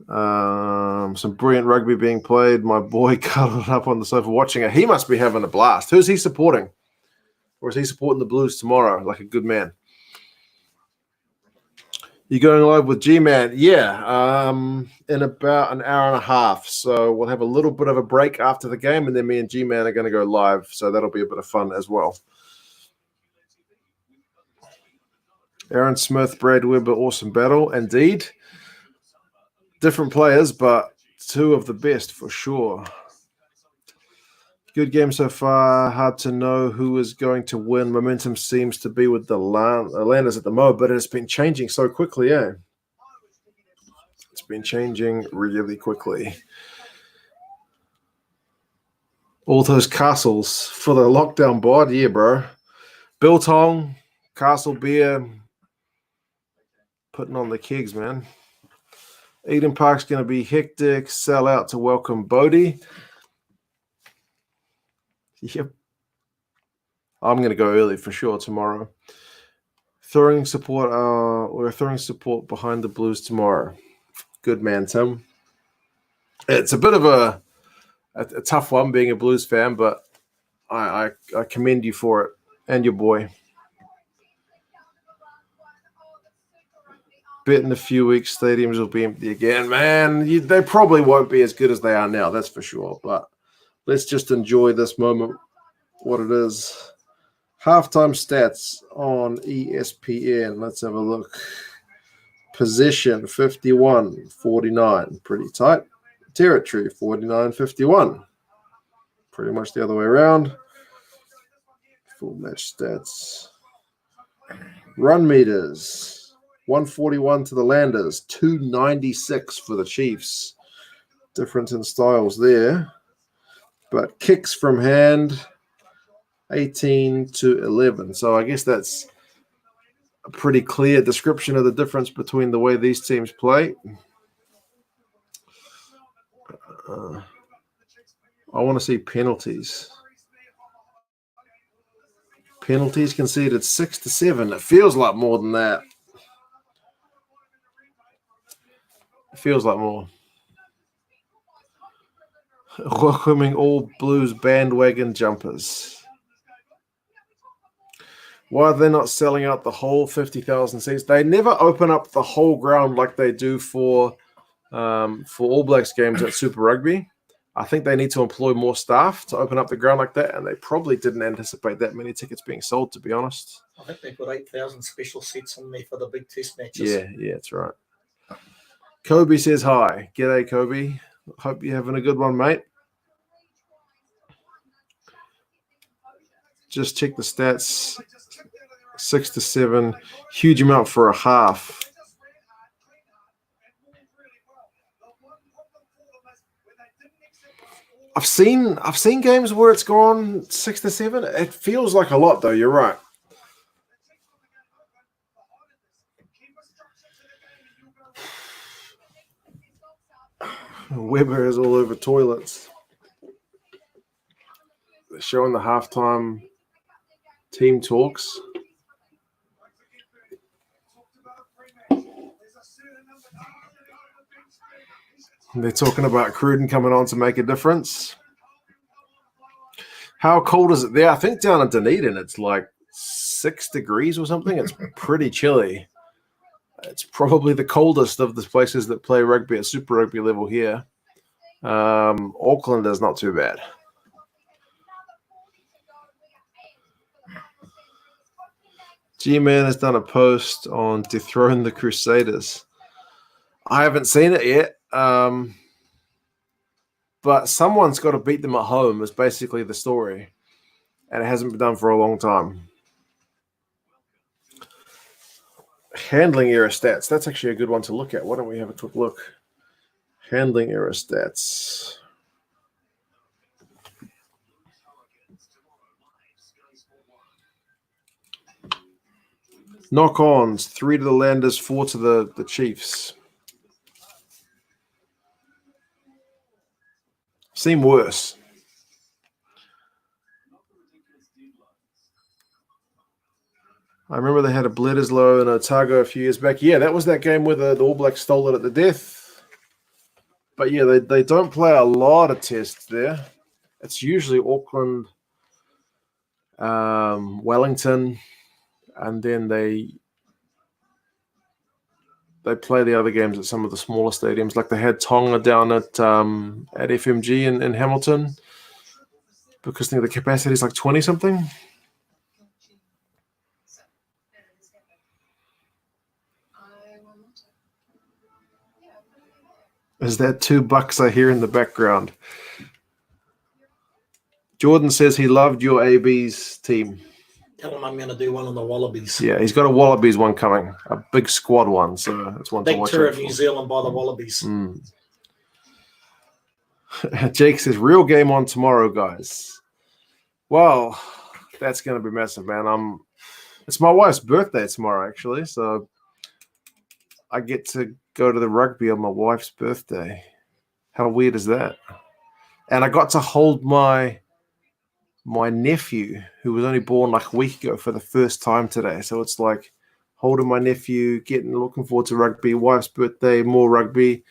Some brilliant rugby being played. My boy cuddled up on the sofa watching it. He must be having a blast. Who's he supporting? Or is he supporting the Blues tomorrow like a good man? You going live with G-Man? Yeah, in about an hour and a half. So we'll have a little bit of a break after the game, and then me and G-Man are going to go live. So that'll be a bit of fun as well. Aaron Smith, Brad Webber, awesome battle. Indeed. Different players, but 2 of the best for sure. Good game so far. Hard to know who is going to win. Momentum seems to be with the Highlanders at the moment, but it's been changing so quickly, eh? It's been changing really quickly. All those castles for the lockdown board, yeah, bro. Biltong, Castle Beer, putting on the kegs, man. Eden Park's going to be hectic. Sell out to welcome Bodie. Yep. I'm going to go early for sure tomorrow. Throwing support. We're throwing support behind the Blues tomorrow. Good man, Tim. It's a bit of a tough one being a Blues fan, but I commend you for it and your boy. Bet in a few weeks stadiums will be empty again. Man, they probably won't be as good as they are now, that's for sure. But let's just enjoy this moment, what it is. Halftime stats on ESPN. Let's have a look. Possession, 51-49. Pretty tight. Territory, 49-51. Pretty much the other way around. Full match stats. Run meters. 141 to the Landers, 296 for the Chiefs. Difference in styles there. But kicks from hand, 18-11. So I guess that's a pretty clear description of the difference between the way these teams play. I want to see penalties. Penalties conceded 6-7. It feels like more than that. It feels like more. Welcoming all Blues bandwagon jumpers. Why are they not selling out the whole 50,000 seats? They never open up the whole ground like they do for All Blacks games at Super Rugby. I think they need to employ more staff to open up the ground like that, and they probably didn't anticipate that many tickets being sold, to be honest. I think they put 8,000 special seats on there for the big test matches. Yeah, that's right. Kobe says hi. G'day, Kobe. Hope you're having a good one, mate. Just check the stats. 6-7. Huge amount for a half. I've seen games where it's gone 6-7. It feels like a lot, though. You're right. Weber is all over toilets. They're showing the halftime team talks. They're talking about Cruden coming on to make a difference. How cold is it there? I think down in Dunedin it's like 6 degrees or something. It's pretty chilly. It's probably the coldest of the places that play rugby at Super Rugby level here. Auckland is not too bad. G-Man has done a post on Dethrone the Crusaders. I haven't seen it yet. But someone's got to beat them at home is basically the story. And it hasn't been done for a long time. Handling error stats. That's actually a good one to look at. Why don't we have a quick look? Handling error stats. Knock-ons. 3 to the Landers, 4 to the Chiefs. Seem worse. I remember they had a Bledisloe and Otago a few years back. Yeah, that was that game where the All Blacks stole it at the death. But yeah, they don't play a lot of tests there. It's usually Auckland, Wellington, and then they play the other games at some of the smaller stadiums. Like they had Tonga down at FMG in Hamilton because I think the capacity is like 20-something. Is that $2 I hear in the background? Jordan says he loved your AB's team. Tell him I'm going to do one on the Wallabies. Yeah, he's got a Wallabies one coming, a big squad one, so that's one to Big watch tour out of for. New Zealand by the Wallabies. Jake says, real game on tomorrow, guys. Well, that's going to be massive, man. It's my wife's birthday tomorrow, actually, so I get to go to the rugby on my wife's birthday. How weird is that? And I got to hold my nephew, who was only born like a week ago, for the first time today. So it's like holding my nephew, looking forward to rugby, wife's birthday, more rugby.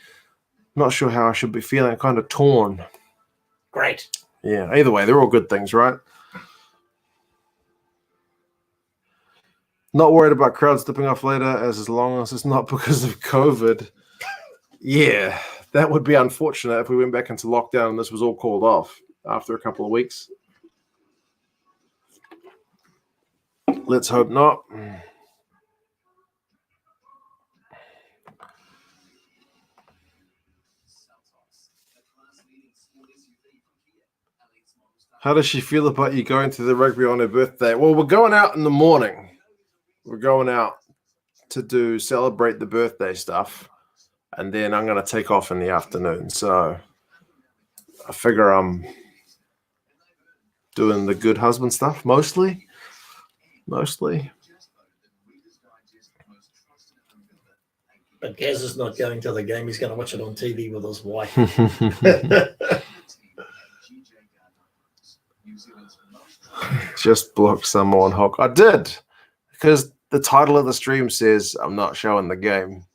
Not sure how I should be feeling. Kind of torn. Great. Yeah, either way, they're all good things, right? Not worried about crowds dipping off later as long as it's not because of COVID. Yeah, that would be unfortunate if we went back into lockdown and this was all called off after a couple of weeks. Let's hope not. How does she feel about you going to the rugby on her birthday? Well, we're going out in the morning. We're going out to celebrate the birthday stuff. And then I'm going to take off in the afternoon. So I figure I'm doing the good husband stuff mostly. But Gaz is not going to the game. He's going to watch it on TV with his wife. Just block someone, Hawk. I did, because the title of the stream says I'm not showing the game.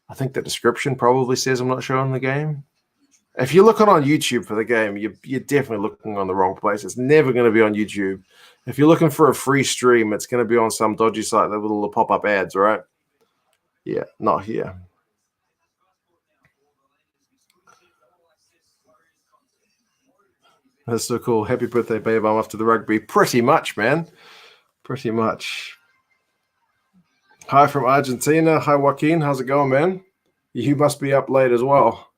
I think the description probably says I'm not showing the game. If you're looking on YouTube for the game, you're definitely looking on the wrong place. It's never going to be on YouTube. If you're looking for a free stream, it's going to be on some dodgy site with all the pop-up ads, right? Yeah, not here. That's so cool. Happy birthday, babe. I'm off to the rugby. Pretty much, man. Pretty much. Hi from Argentina. Hi, Joaquin. How's it going, man? You must be up late as well.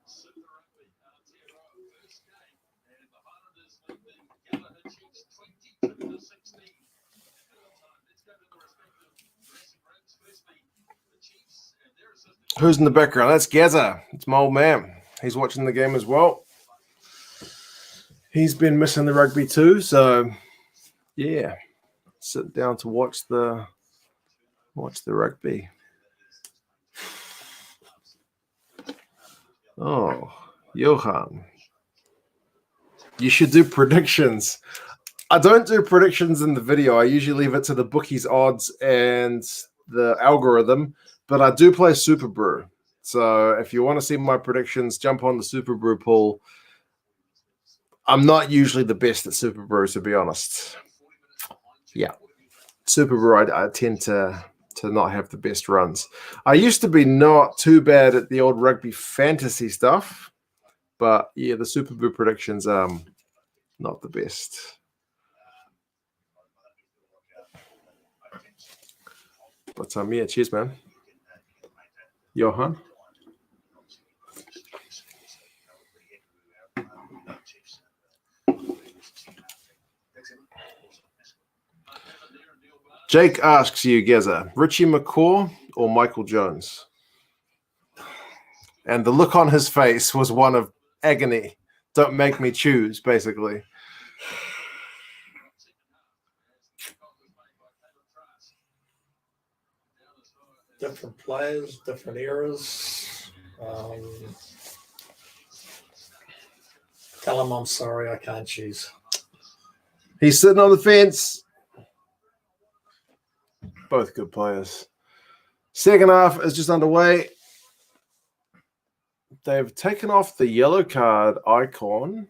Who's in the background? That's Gaza. It's my old man. He's watching the game as well. He's been missing the rugby too, so yeah, sit down to watch the rugby. Oh, Johan, you should do predictions. I don't do predictions in the video. I usually leave it to the bookies' odds and the algorithm, but I do play Super Brew. So if you want to see my predictions, jump on the Super Brew pool. I'm not usually the best at Super Brew, to be honest. Yeah, Super Brew, I tend to not have the best runs. I used to be not too bad at the old rugby fantasy stuff, but yeah, the Super Brew predictions not the best. But yeah, cheers, man. Johan. Jake asks you, Geza, Richie McCaw or Michael Jones? And the look on his face was one of agony. Don't make me choose, basically. Different players, different eras. Tell him I'm sorry, I can't choose. He's sitting on the fence. Both good players. Second half is just underway. They've taken off the yellow card icon.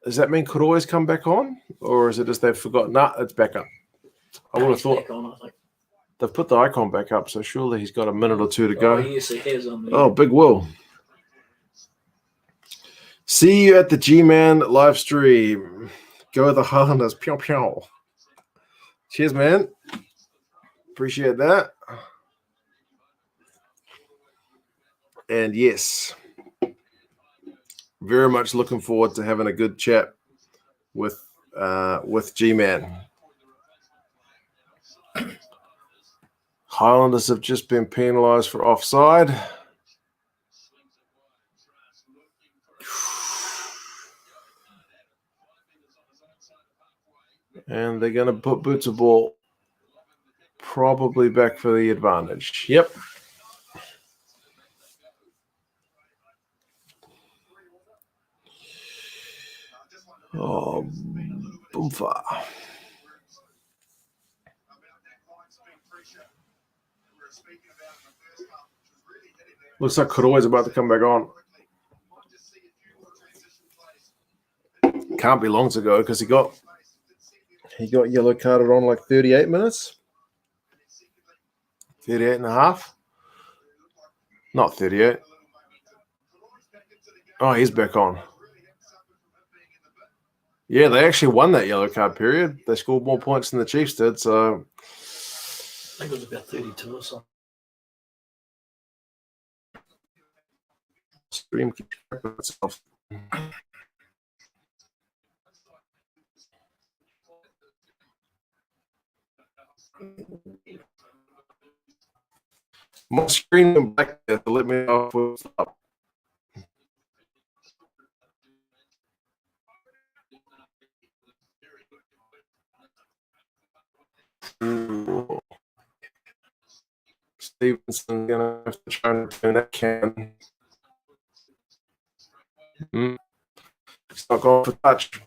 Does that mean could always come back on? Or is it just they've forgotten? Nah, it's back up. I would have thought they've put the icon back up, so surely he's got a minute or two to go. Oh, yes, he has on there. Oh, big Will. See you at the G-Man live stream. Go the Highlanders. Pew, pew. Cheers, man. Appreciate that. And yes, very much looking forward to having a good chat with G-Man. Highlanders have just been penalised for offside. And they're going to put boots of ball probably back for the advantage. Yep. Oh, boomfa. Looks like Koroi's about to come back on. Can't be long to go because he got yellow carded on like 38 minutes. 38 and a half. Not 38. Oh, he's back on. Yeah, they actually won that yellow card period. They scored more points than the Chiefs did, so I think it was about 32 or something. Stream keeps track of itself. My screen went back there to let me know if it was up. Stevenson gonna have to try and return that can. It's not going for touch.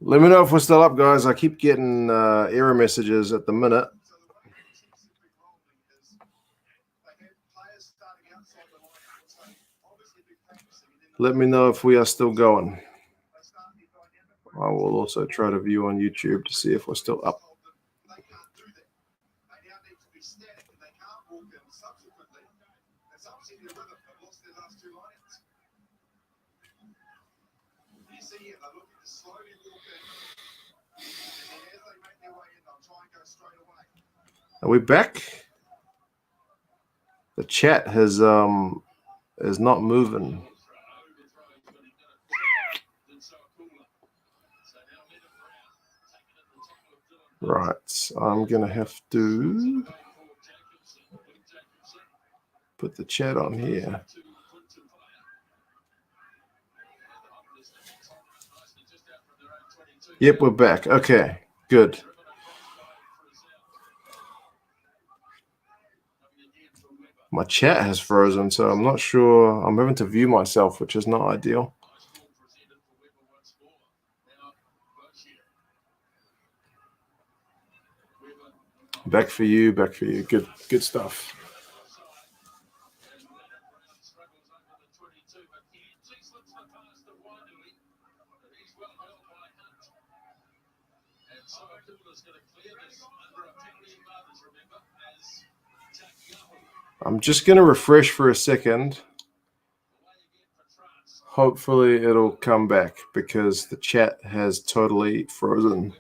Let me know if we're still up, guys. I keep getting error messages at the minute. Let me know if we are still going. I will also try to view on YouTube to see if we're still up. Are we back? The chat is not moving. Right, I'm gonna have to put the chat on here. Yep, we're back. Okay, good. My chat has frozen, so I'm not sure. I'm having to view myself, which is not ideal. Back for you, back for you. Good stuff. I'm just going to refresh for a second. Hopefully it'll come back because the chat has totally frozen.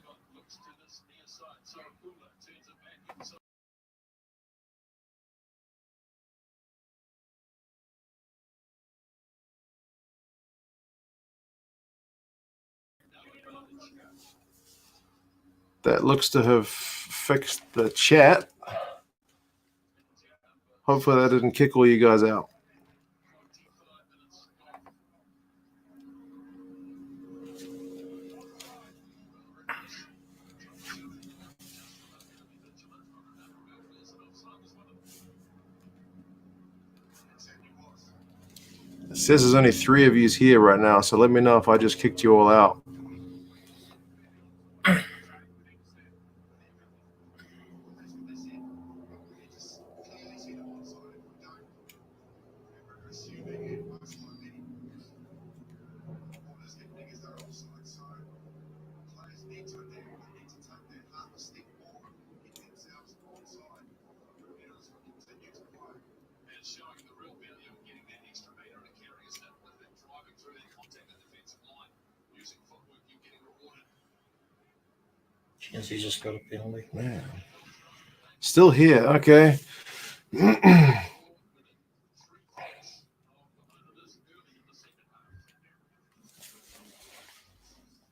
That looks to have fixed the chat. Hopefully that didn't kick all you guys out. It says there's only 3 of you here right now, so let me know if I just kicked you all out. He just got a penalty. Man. Still here, okay.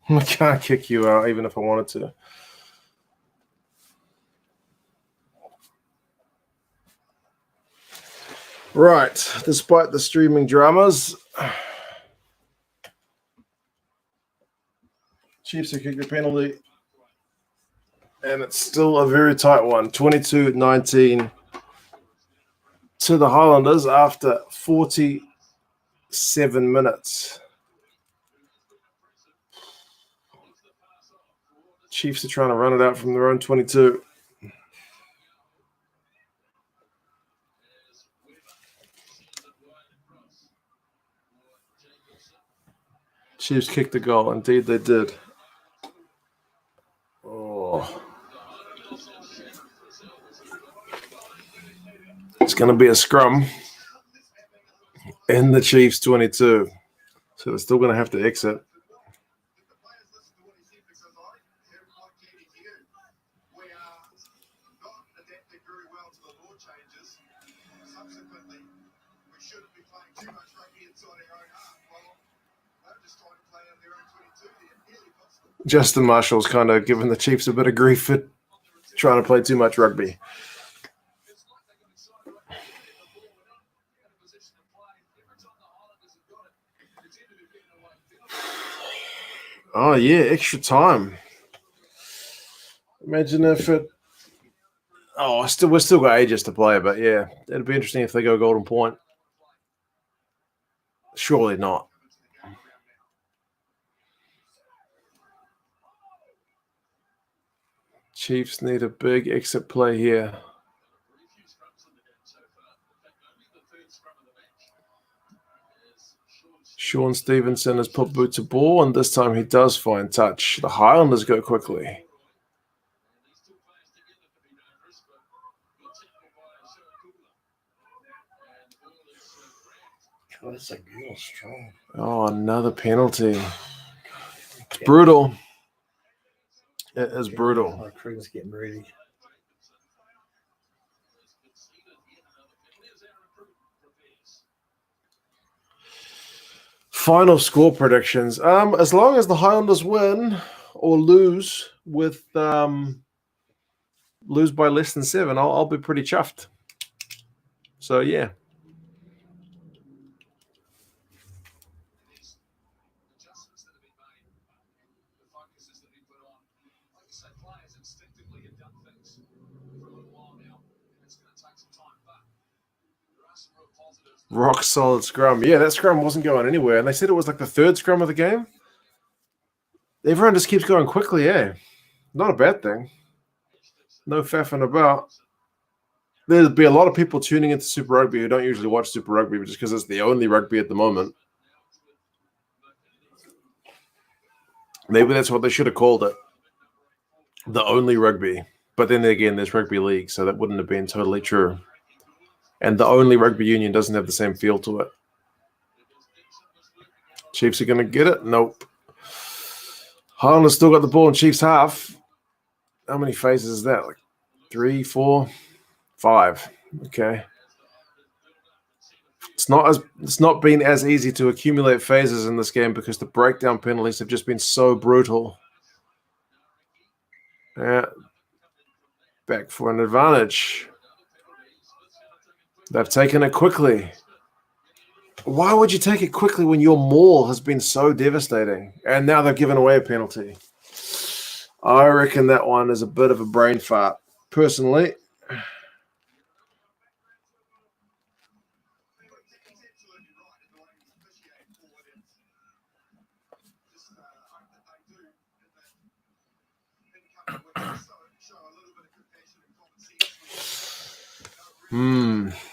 I can't kick you out even if I wanted to. Right, despite the streaming dramas, Chiefs have kicked a penalty, and it's still a very tight one, 22-19 to the Highlanders after 47 minutes. Chiefs are trying to run it out from their own 22. Chiefs kicked the goal. Indeed, they did. Oh. It's going to be a scrum in the Chiefs 22. So they're still going to have to exit. Justin Marshall's kind of giving the Chiefs a bit of grief for trying to play too much rugby. Oh, yeah, extra time. Imagine if it... Oh, we're still got ages to play, but yeah, it'd be interesting if they go golden point. Surely not. Chiefs need a big exit play here. Sean Stevenson has put boot to ball, and this time he does find touch. The Highlanders go quickly. God, that's a real strong. Oh, another penalty. It's brutal. It is brutal. My crew's getting ready. Final score predictions. As long as the Highlanders win or lose with lose by less than 7, I'll be pretty chuffed. So yeah. Rock solid scrum. Yeah, that scrum wasn't going anywhere. And they said it was like the 3rd scrum of the game. Everyone just keeps going quickly, eh? Not a bad thing. No faffing about. There'll be a lot of people tuning into Super Rugby who don't usually watch Super Rugby just because it's the only rugby at the moment. Maybe that's what they should have called it. The only rugby. But then again, there's rugby league, so that wouldn't have been totally true. And the only rugby union doesn't have the same feel to it. Chiefs are going to get it? Nope. Highlanders still got the ball in Chiefs half. How many phases is that? Like 3, 4, 5. Okay. It's not been as easy to accumulate phases in this game because the breakdown penalties have just been so brutal. Yeah. Back for an advantage. They've taken it quickly. Why would you take it quickly when your maul has been so devastating? And now they've given away a penalty. I reckon that one is a bit of a brain fart, personally.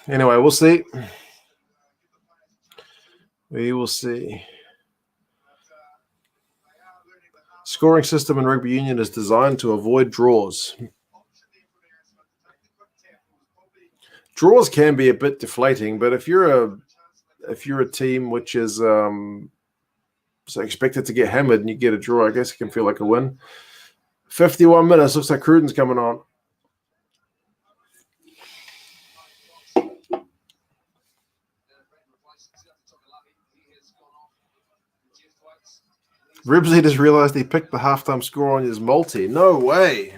Anyway, we'll see. We will see. Scoring system in rugby union is designed to avoid draws. Draws can be a bit deflating, but if you're a team which is so expected to get hammered and you get a draw, I guess it can feel like a win. 51 minutes. Looks like Cruden's coming on. Ribsley just realized he picked the halftime score on his multi. No way.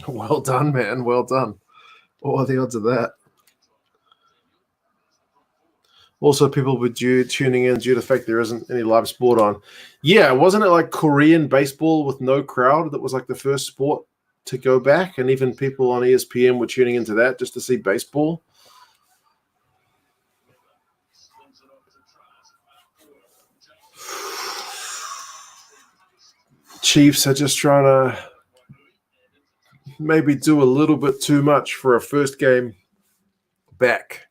Well done, man. Well done. What are the odds of that? Also, people were tuning in due to the fact there isn't any live sport on. Yeah, wasn't it like Korean baseball with no crowd that was like the first sport to go back? And even people on ESPN were tuning into that just to see baseball. Chiefs are just trying to maybe do a little bit too much for a first game back.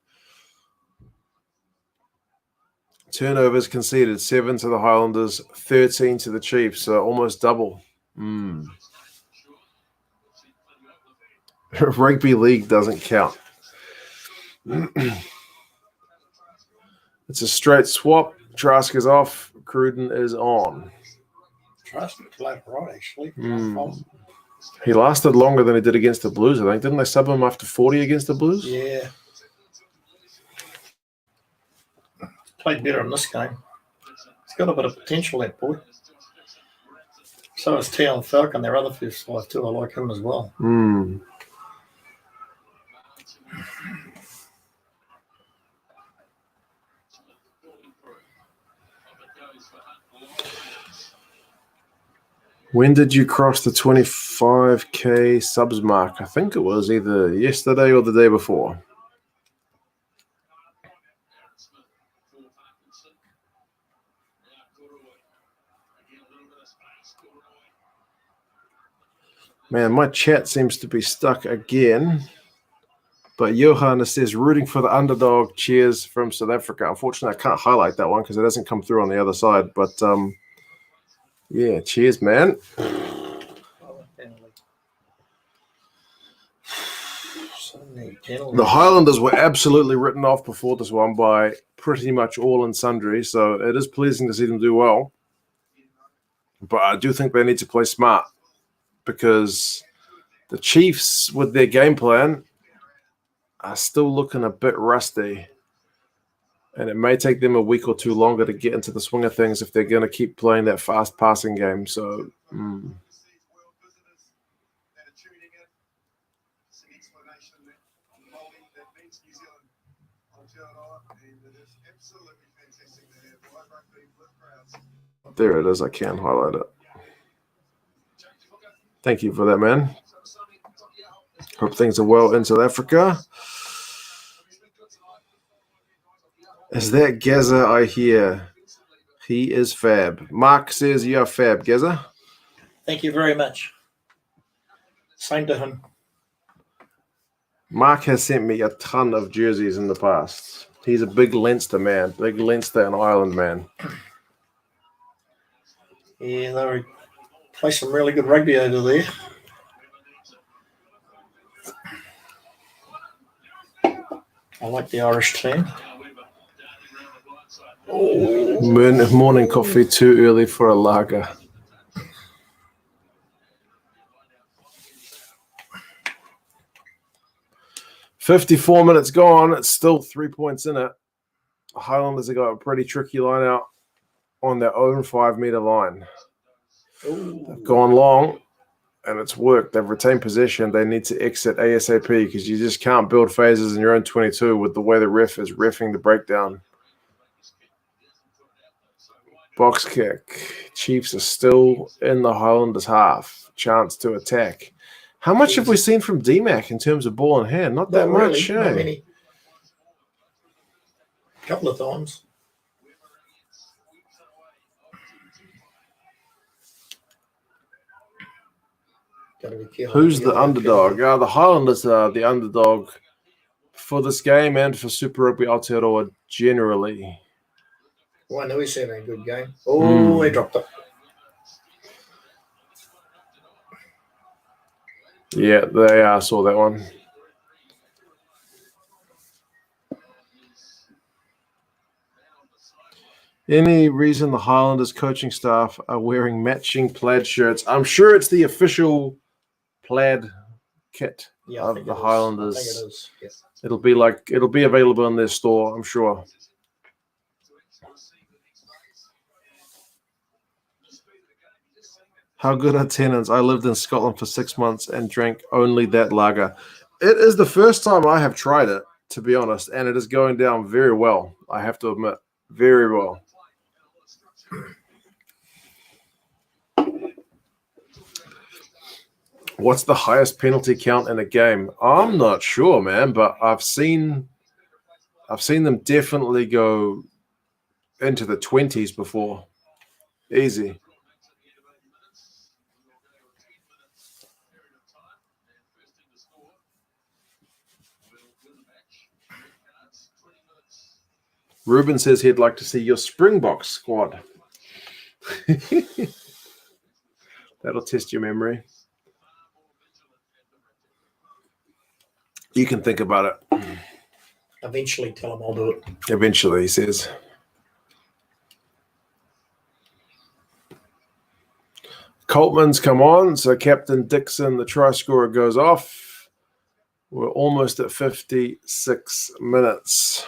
Turnovers conceded, 7 to the Highlanders, 13 to the Chiefs, so almost double. Rugby league doesn't count. It's a straight swap. Trask is off. Cruden is on. Trask played right, actually. He lasted longer than he did against the Blues, I think. Didn't they sub him after 40 against the Blues? Yeah. Played better in this game. He's got a bit of potential, that boy. So is Teal Falcon, their other first wife too. I like him as well. When did you cross the 25K subs mark? I think it was either yesterday or the day before. Man, my chat seems to be stuck again. But Johanna says, rooting for the underdog. Cheers from South Africa. Unfortunately, I can't highlight that one because it doesn't come through on the other side. But, yeah, cheers, man. The Highlanders were absolutely written off before this one by pretty much all and sundry, so it is pleasing to see them do well. But I do think they need to play smart because the Chiefs, with their game plan, are still looking a bit rusty. And it may take them a week or two longer to get into the swing of things if they're going to keep playing that fast passing game. So, there it is. I can highlight it. Thank you for that, man. Hope things are well in South Africa. Is that Gaza I hear? He is fab. Mark says you're fab, Gaza. Thank you very much. Same to him. Mark has sent me a ton of jerseys in the past. He's a big Leinster man, big Leinster and Ireland man. Yeah, they play some really good rugby over there. I like the Irish team. Morning coffee too early for a lager. "54 minutes gone. It's still 3 points in it. The Highlanders have got a pretty tricky line out on their own 5-meter line. They've gone long, and it's worked. They've retained possession. They need to exit ASAP because you just can't build phases in your own 22 with the way the ref is reffing the breakdown. Box kick. Chiefs are still in the Highlanders' half. Chance to attack. How much have we seen from DMAC in terms of ball in hand? Not that much, really, not eh? many. A couple of times. Gotta be careful. Who's the underdog? The Highlanders are the underdog for this game and for Super Rugby Aotearoa generally. Well, I know he's having a good game. Oh, he dropped it. Yeah, they saw that one. Any reason the Highlanders coaching staff are wearing matching plaid shirts? I'm sure it's the official plaid kit of the Highlanders. I think it is. Yes. It'll be available in their store, I'm sure. How good are tenants? I lived in Scotland for 6 months and drank only that lager. It is the first time I have tried it, to be honest, and it is going down very well, I have to admit. Very well. What's the highest penalty count in a game? I'm not sure, man, but I've seen them definitely go into the 20s before. Easy. Ruben says he'd like to see your Springboks squad. That'll test your memory. You can think about it. Eventually, tell him I'll do it. Eventually, he says. Coltman's come on, so Captain Dixon, the try scorer, goes off. We're almost at 56 minutes.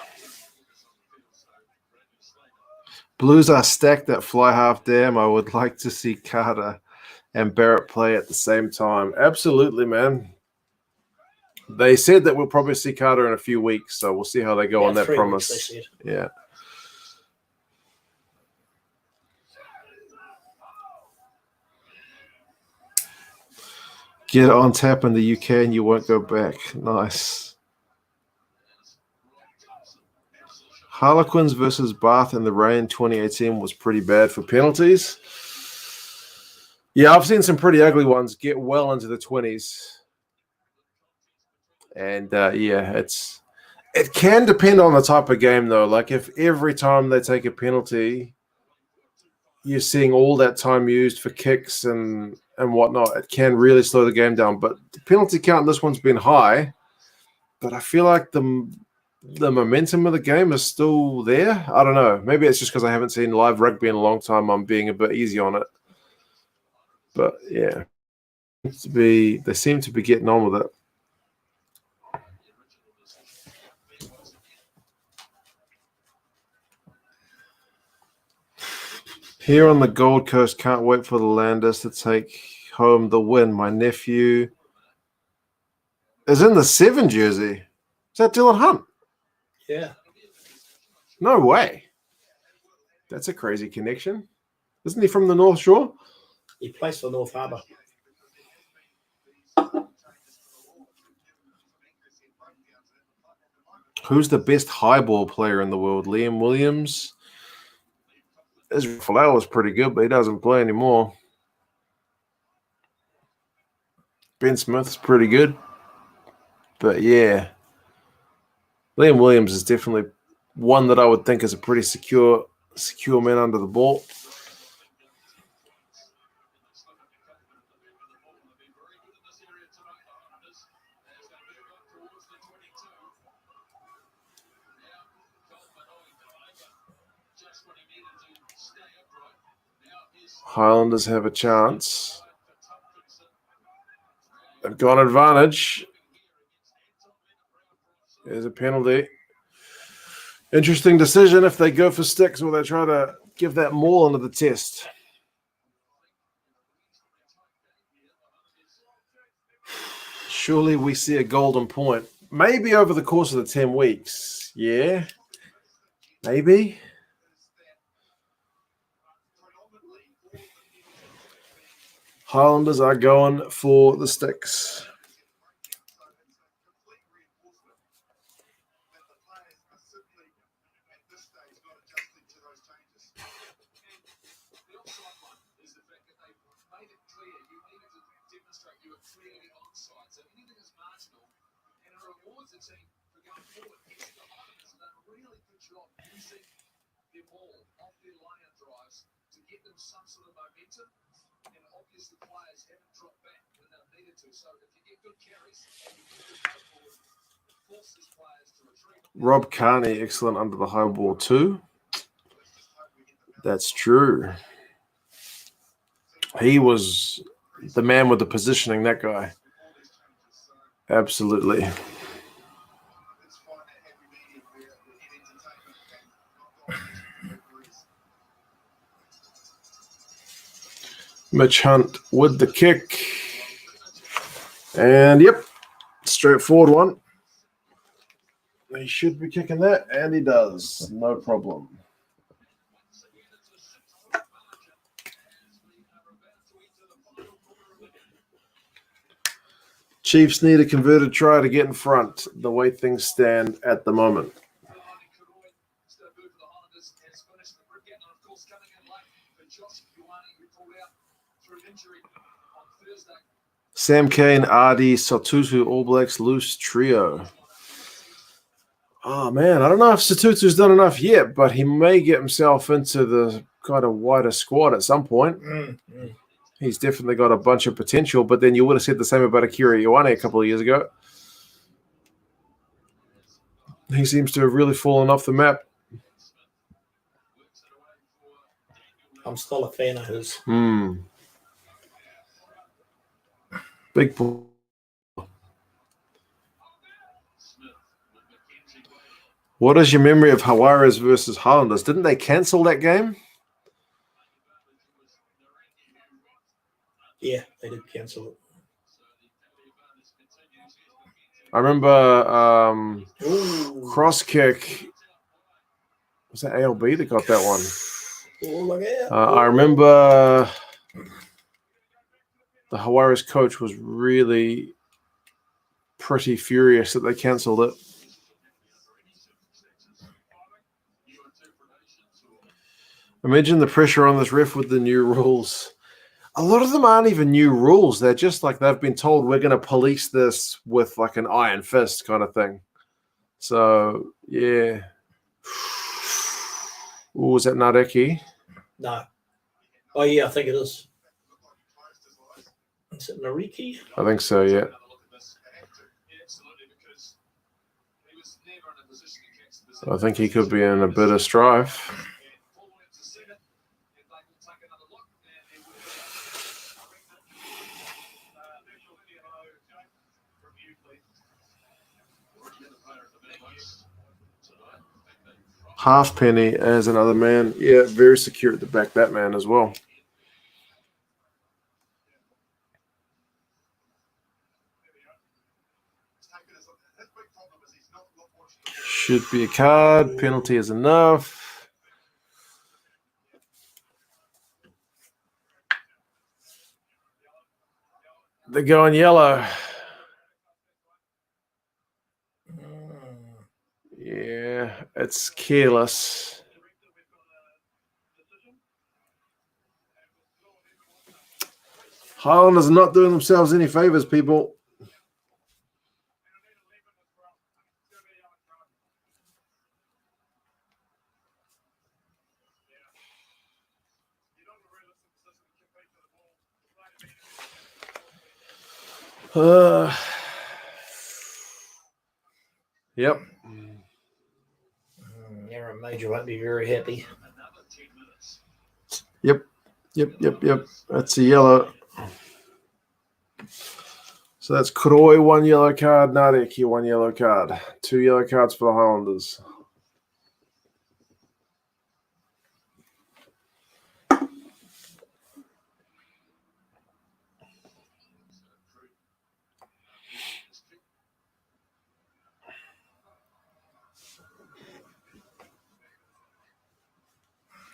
Blues are stacked at fly half. Damn, I would like to see Carter and Barrett play at the same time. Absolutely, man. They said that we'll probably see Carter in a few weeks, so we'll see how they go on that 3 promise. weeks, they said. Yeah. Get it on tap in the UK and you won't go back. Nice. Harlequins versus Bath in the rain 2018 was pretty bad for penalties. Yeah, I've seen some pretty ugly ones get well into the 20s. And yeah, it can depend on the type of game though. Like if every time they take a penalty, you're seeing all that time used for kicks and whatnot, it can really slow the game down. But the penalty count in this one's been high, but I feel like the momentum of the game is still there. I don't know. Maybe it's just because I haven't seen live rugby in a long time. I'm being a bit easy on it. But yeah, they seem to be getting on with it. Here on the Gold Coast, can't wait for the Landers to take home the win. My nephew is in the 7 jersey. Is that Dylan Hunt? Yeah. No way. That's a crazy connection. Isn't he from the North Shore? He plays for North Harbour. Who's the best highball player in the world? Liam Williams? Israel Folau was pretty good, but he doesn't play anymore. Ben Smith's pretty good. But yeah, Liam Williams is definitely one that I would think is a pretty secure man under the ball. Highlanders have a chance. They've got advantage. There's a penalty. Interesting decision if they go for sticks or they try to give that maul into the test. Surely we see a golden point. Maybe over the course of the 10 weeks. Yeah. Maybe. Highlanders are going for the sticks. Rob Carney, excellent under the high ball too. That's true. He was the man with the positioning, that guy. Absolutely. Mitch Hunt with the kick. And yep, straightforward one. He should be kicking that, and he does. No problem. Chiefs need a converted try to get in front, the way things stand at the moment. Sam Cane, Ardi, Sotutu, All Blacks, loose trio. Oh, man, I don't know if Sotutu's done enough yet, but he may get himself into the kind of wider squad at some point. He's definitely got a bunch of potential, but then you would have said the same about Akira Ioane a couple of years ago. He seems to have really fallen off the map. I'm still a fan of his. Big pull. What is your memory of Hawaras versus Highlanders? Didn't they cancel that game? Yeah, they did cancel it. I remember cross kick. Was that ALB that got that one? Oh, look out. I remember the Hawaii coach was really pretty furious that they cancelled it. Imagine the pressure on this ref with the new rules. A lot of them aren't even new rules. They're just like they've been told we're going to police this with like an iron fist kind of thing. So, yeah. Ooh, was that Nareki? No. Oh, yeah, I think it is. Is it Nariki? I think so, yeah. I think he could be in a bit of strife. Halfpenny as another man. Yeah, very secure at the back, that man as well. Should be a card. Penalty is enough. They're going yellow. Yeah, it's careless. Highlanders are not doing themselves any favors, people. Yep. Aaron Major won't be very happy. Yep. That's a yellow. So that's Kuroi, 1 yellow card. Nareki, 1 yellow card. 2 yellow cards for the Highlanders.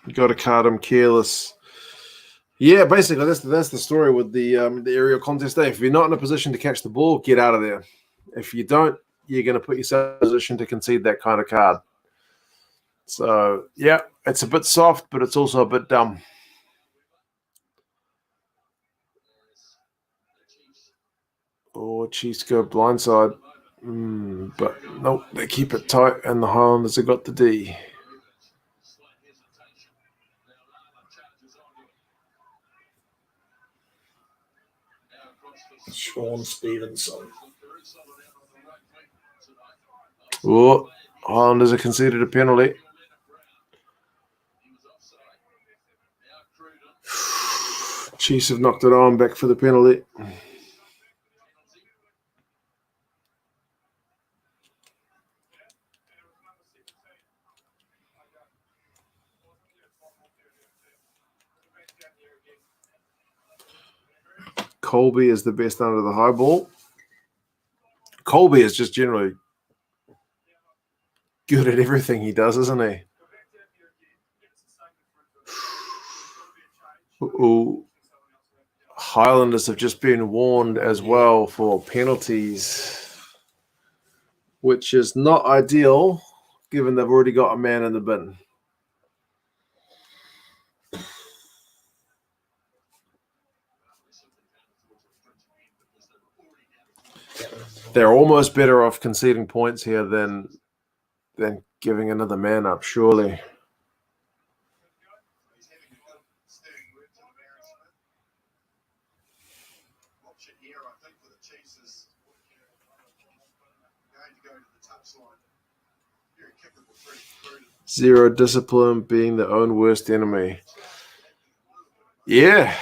You got to card him careless. Yeah, basically that's the story with the aerial contest day. If you're not in a position to catch the ball, get out of there. If you don't, you're going to put yourself in a position to concede that kind of card. So yeah, it's a bit soft, but it's also a bit dumb. Oh, Chiefs go blindside. But nope, they keep it tight, and the Highlanders have got the D. Sean Stevenson. Oh, Highlanders have conceded a penalty. Chiefs have knocked it on back for the penalty. Colby is the best under the high ball. Colby is just generally good at everything he does, isn't he? Ooh. Highlanders have just been warned as well for penalties, which is not ideal given they've already got a man in the bin. They're almost better off conceding points here than giving another man up, surely. Zero discipline, being their own worst enemy. Yeah.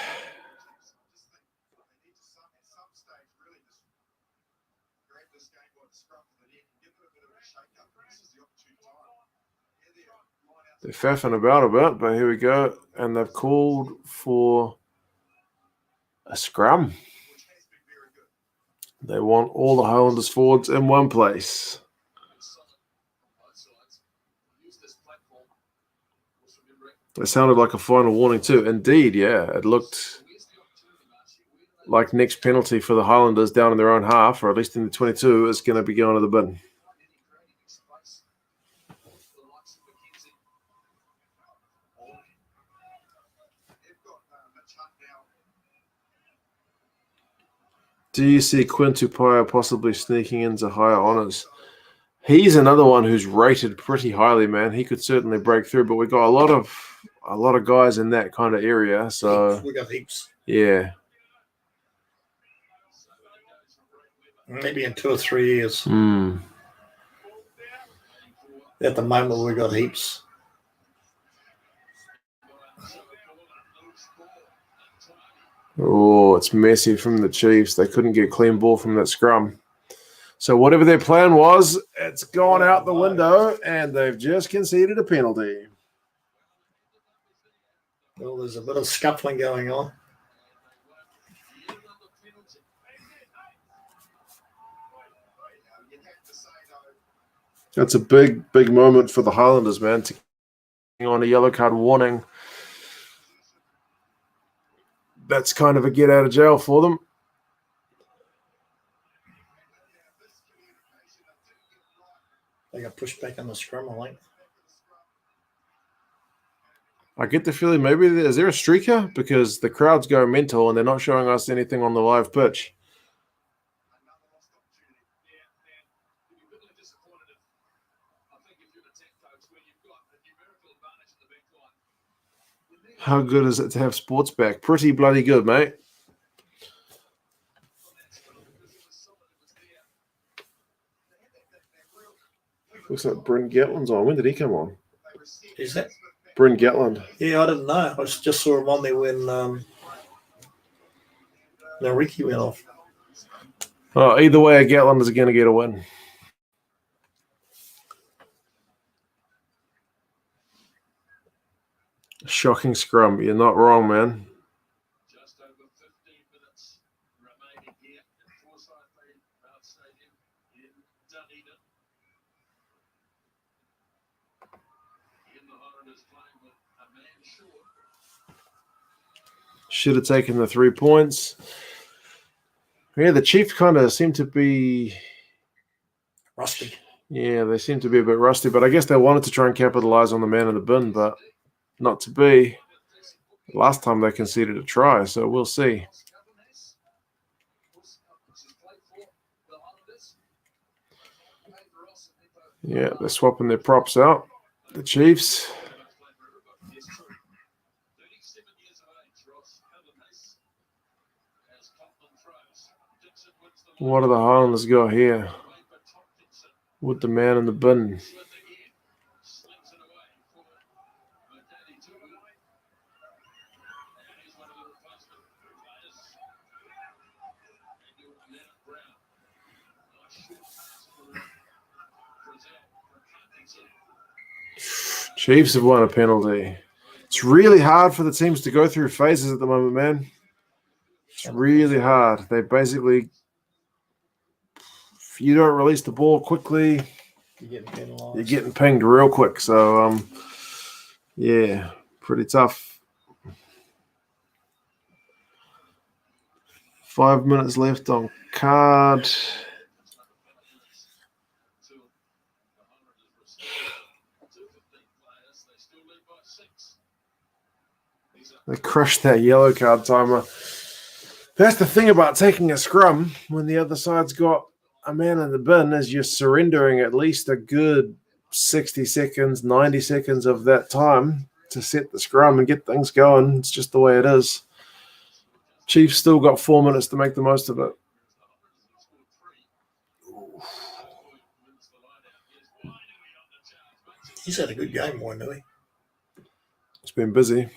They're faffing about a bit, but here we go. And they've called for a scrum. They want all the Highlanders forwards in one place. It sounded like a final warning too. Indeed, yeah. It looked like next penalty for the Highlanders down in their own half, or at least in the 22, is going to be going to the bin. Do you see Quinn Tupaia possibly sneaking into higher honours? He's another one who's rated pretty highly, man. He could certainly break through, but we got a lot of guys in that kind of area. So we got heaps. Yeah. Maybe in 2 or 3 years. At the moment, we got heaps. Oh, it's messy from the Chiefs. They couldn't get clean ball from that scrum. So whatever their plan was, it's gone out the window, and they've just conceded a penalty. Well, there's a bit of scuffling going on. That's a big, big moment for the Highlanders, man, to on a yellow card warning. That's kind of a get out of jail for them. They got pushed back on the scrum, I think. I get the feeling maybe is there a streaker? Because the crowd's going mental and they're not showing us anything on the live pitch. How good is it to have sports back? Pretty bloody good, mate. Looks like Bryn Gatland's on. When did he come on? Is that? Bryn Gatland. Yeah, I didn't know. I just saw him on there when Ricky went off. Oh, either way, Gatland is going to get a win. Shocking scrum. You're not wrong, man. Just over 15 minutes remaining here at Forsyth Stadium in Dunedin. In the Highlanders playing with a man short. Should have taken the 3 points. Yeah, the Chiefs kind of seem to be Rusty. Yeah, they seem to be a bit rusty, but I guess they wanted to try and capitalize on the man in the bin, but not to be. Last time they conceded a try, so we'll see. Yeah, they're swapping their props out. The Chiefs. What do the Highlanders got here? With the man in the bin. Chiefs have won a penalty. It's really hard for the teams to go through phases at the moment, man. It's really hard. They basically, if you don't release the ball quickly, you're getting pinged real quick. So, yeah, pretty tough. 5 minutes left on card. They crushed that yellow card timer. That's the thing about taking a scrum when the other side's got a man in the bin is you're surrendering at least a good 60 seconds, 90 seconds of that time to set the scrum and get things going. It's just the way it is. Chiefs still got 4 minutes to make the most of it. He's had a good game, boy, hasn't he? It's been busy.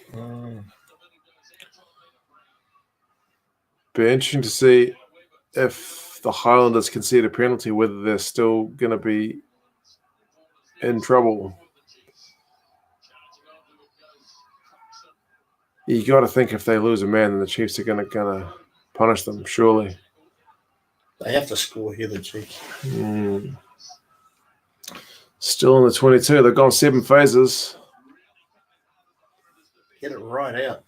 Be interesting to see if the Highlanders concede a penalty, whether they're still going to be in trouble. You got to think if they lose a man, then the Chiefs are going to punish them, surely. They have to score here, the Chiefs. Still in the 22. They've gone 7 phases. Get it right out.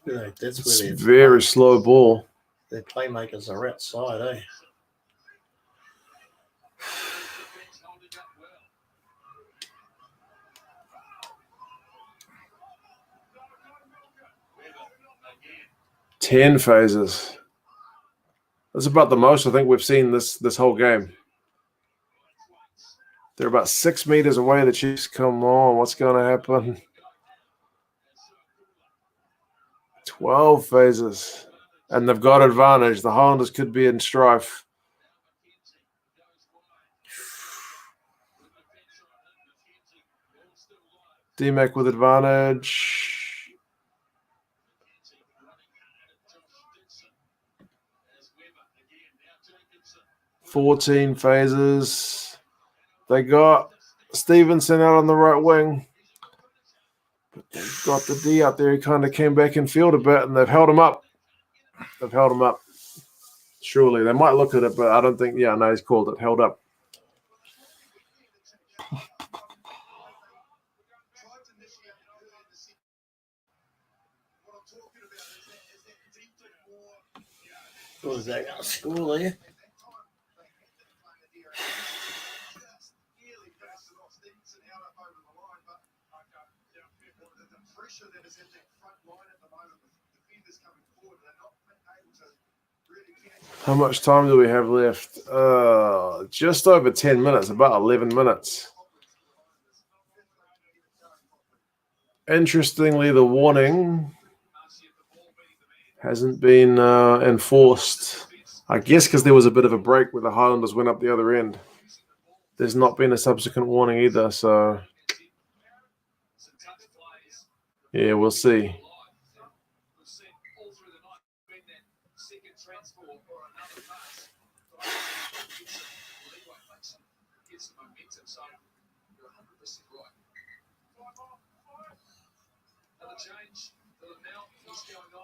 That's It's where very slow ball. their playmakers are outside, eh? holding up well. 10 phases. That's about the most I think we've seen this whole game. They're about 6 meters away. The Chiefs, come on. What's going to happen? 12 phases. And they've got advantage. The Highlanders could be in strife. D-Mac with advantage. 14 phases. They got Stevenson out on the right wing. But they've got the D out there. He kind of came back and field a bit, and they've held him up. Surely. They might look at it, but I don't think, no, he's called it. Held up. What is that going to score there? How much time do we have left? Just over 10 minutes, about 11 minutes. Interestingly, the warning hasn't been enforced. I guess because there was a bit of a break where the Highlanders went up the other end. There's not been a subsequent warning either, so yeah, we'll see.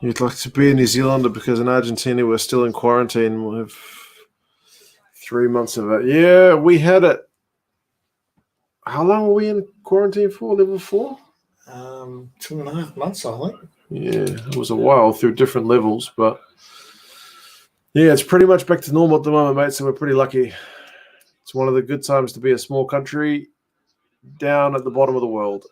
You'd like to be a New Zealander because in Argentina we're still in quarantine. We'll have 3 months of it. Yeah, we had it. How long were we in quarantine for? Level 4? 2.5 months, I think. Yeah, it was a while through different levels, but yeah, it's pretty much back to normal at the moment, mate. So we're pretty lucky. It's one of the good times to be a small country down at the bottom of the world.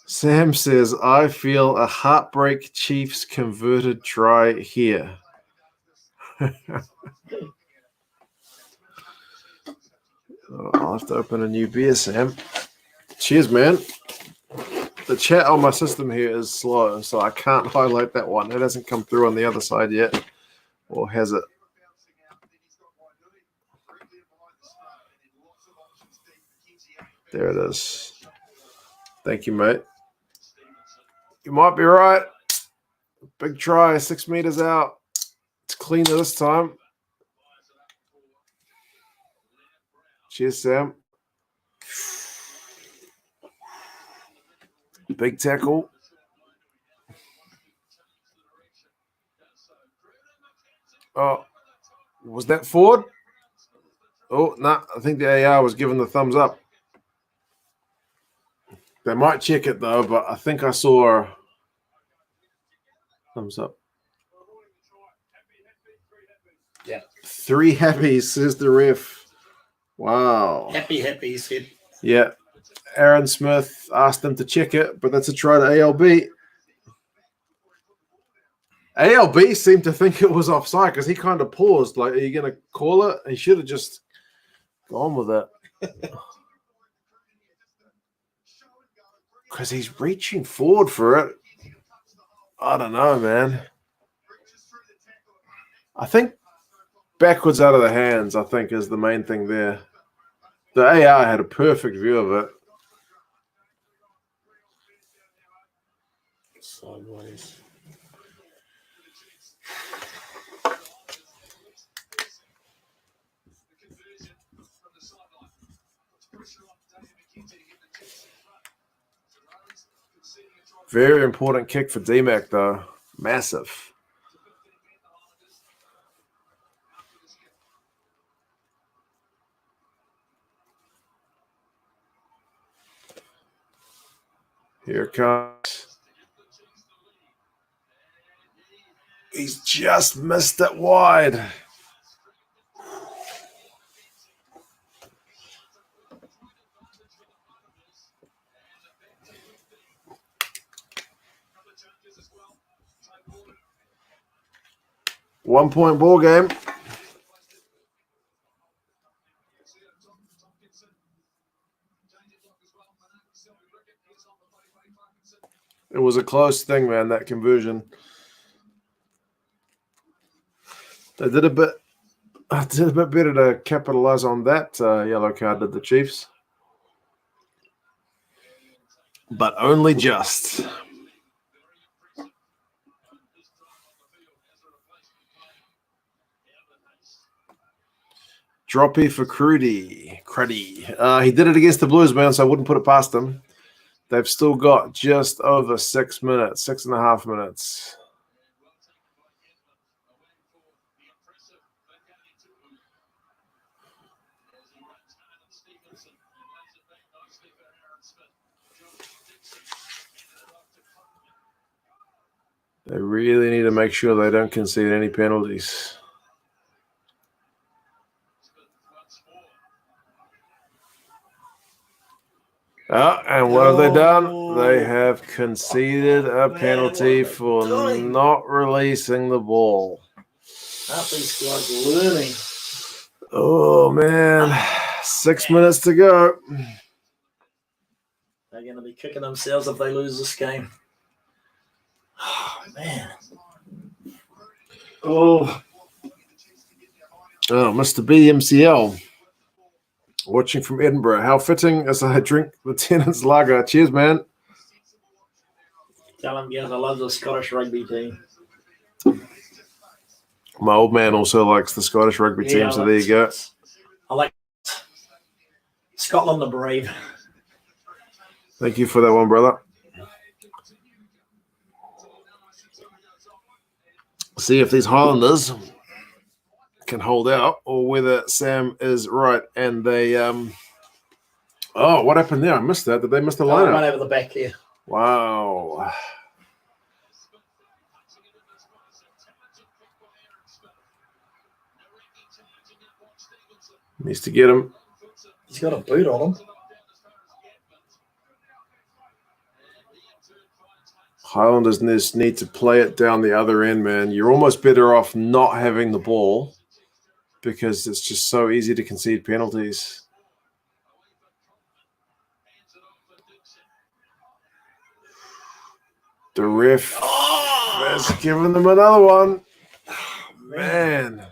Sam says, I feel a heartbreak Chiefs converted try here. I'll have to open a new beer, Sam. Cheers, man. The chat on my system here is slow, so I can't highlight that one. It hasn't come through on the other side yet. Or has it? There it is. Thank you, mate. You might be right. Big try, 6 meters out. It's cleaner this time. Cheers, Sam. Big tackle. Oh, was that forward? Oh, no, I think the AR was giving the thumbs up. They might check it, though, but I think I saw a thumbs up. Yeah. 3 happies, says the ref. Wow. Happy, he said. Yeah. Aaron Smith asked them to check it, but that's a try to ALB. ALB seemed to think it was offside because he kind of paused. Like, are you going to call it? He should have just gone with it. Because he's reaching forward for it. I don't know, man. I think backwards out of the hands, I think, is the main thing there. The AR had a perfect view of it. Sideways. Very important kick for D-Mac, though. Massive. Here it comes. He's just missed it wide. One-point ball game. It was a close thing, man, that conversion. They did a bit better to capitalize on that yellow card, did the Chiefs. But only just. Droppy for Cruddy. He did it against the Blues, man, so I wouldn't put it past him. They've still got just over 6 minutes, 6.5 minutes. They really need to make sure they don't concede any penalties. And what have they done? They have conceded a penalty for not releasing the ball. Aren't these guys learning? Oh, man. 6 minutes to go. They're going to be kicking themselves if they lose this game. Oh, man. Oh, Mr. BMCL. Watching from Edinburgh. How fitting as I drink the Tennant's lager. Cheers, man. Tell them, guys, I love the Scottish rugby team. My old man also likes the Scottish rugby team, so there you go. I like Scotland the Brave. Thank you for that one, brother. See if these Highlanders can hold out or whether Sam is right and they what happened there? I missed that. Did they miss the lineup? Right over the back here. Wow. Needs to get him. He's got a boot on him. Highlanders need to play it down the other end, man. You're almost better off not having the ball because it's just so easy to concede penalties. The ref has given them another one. Oh, Man.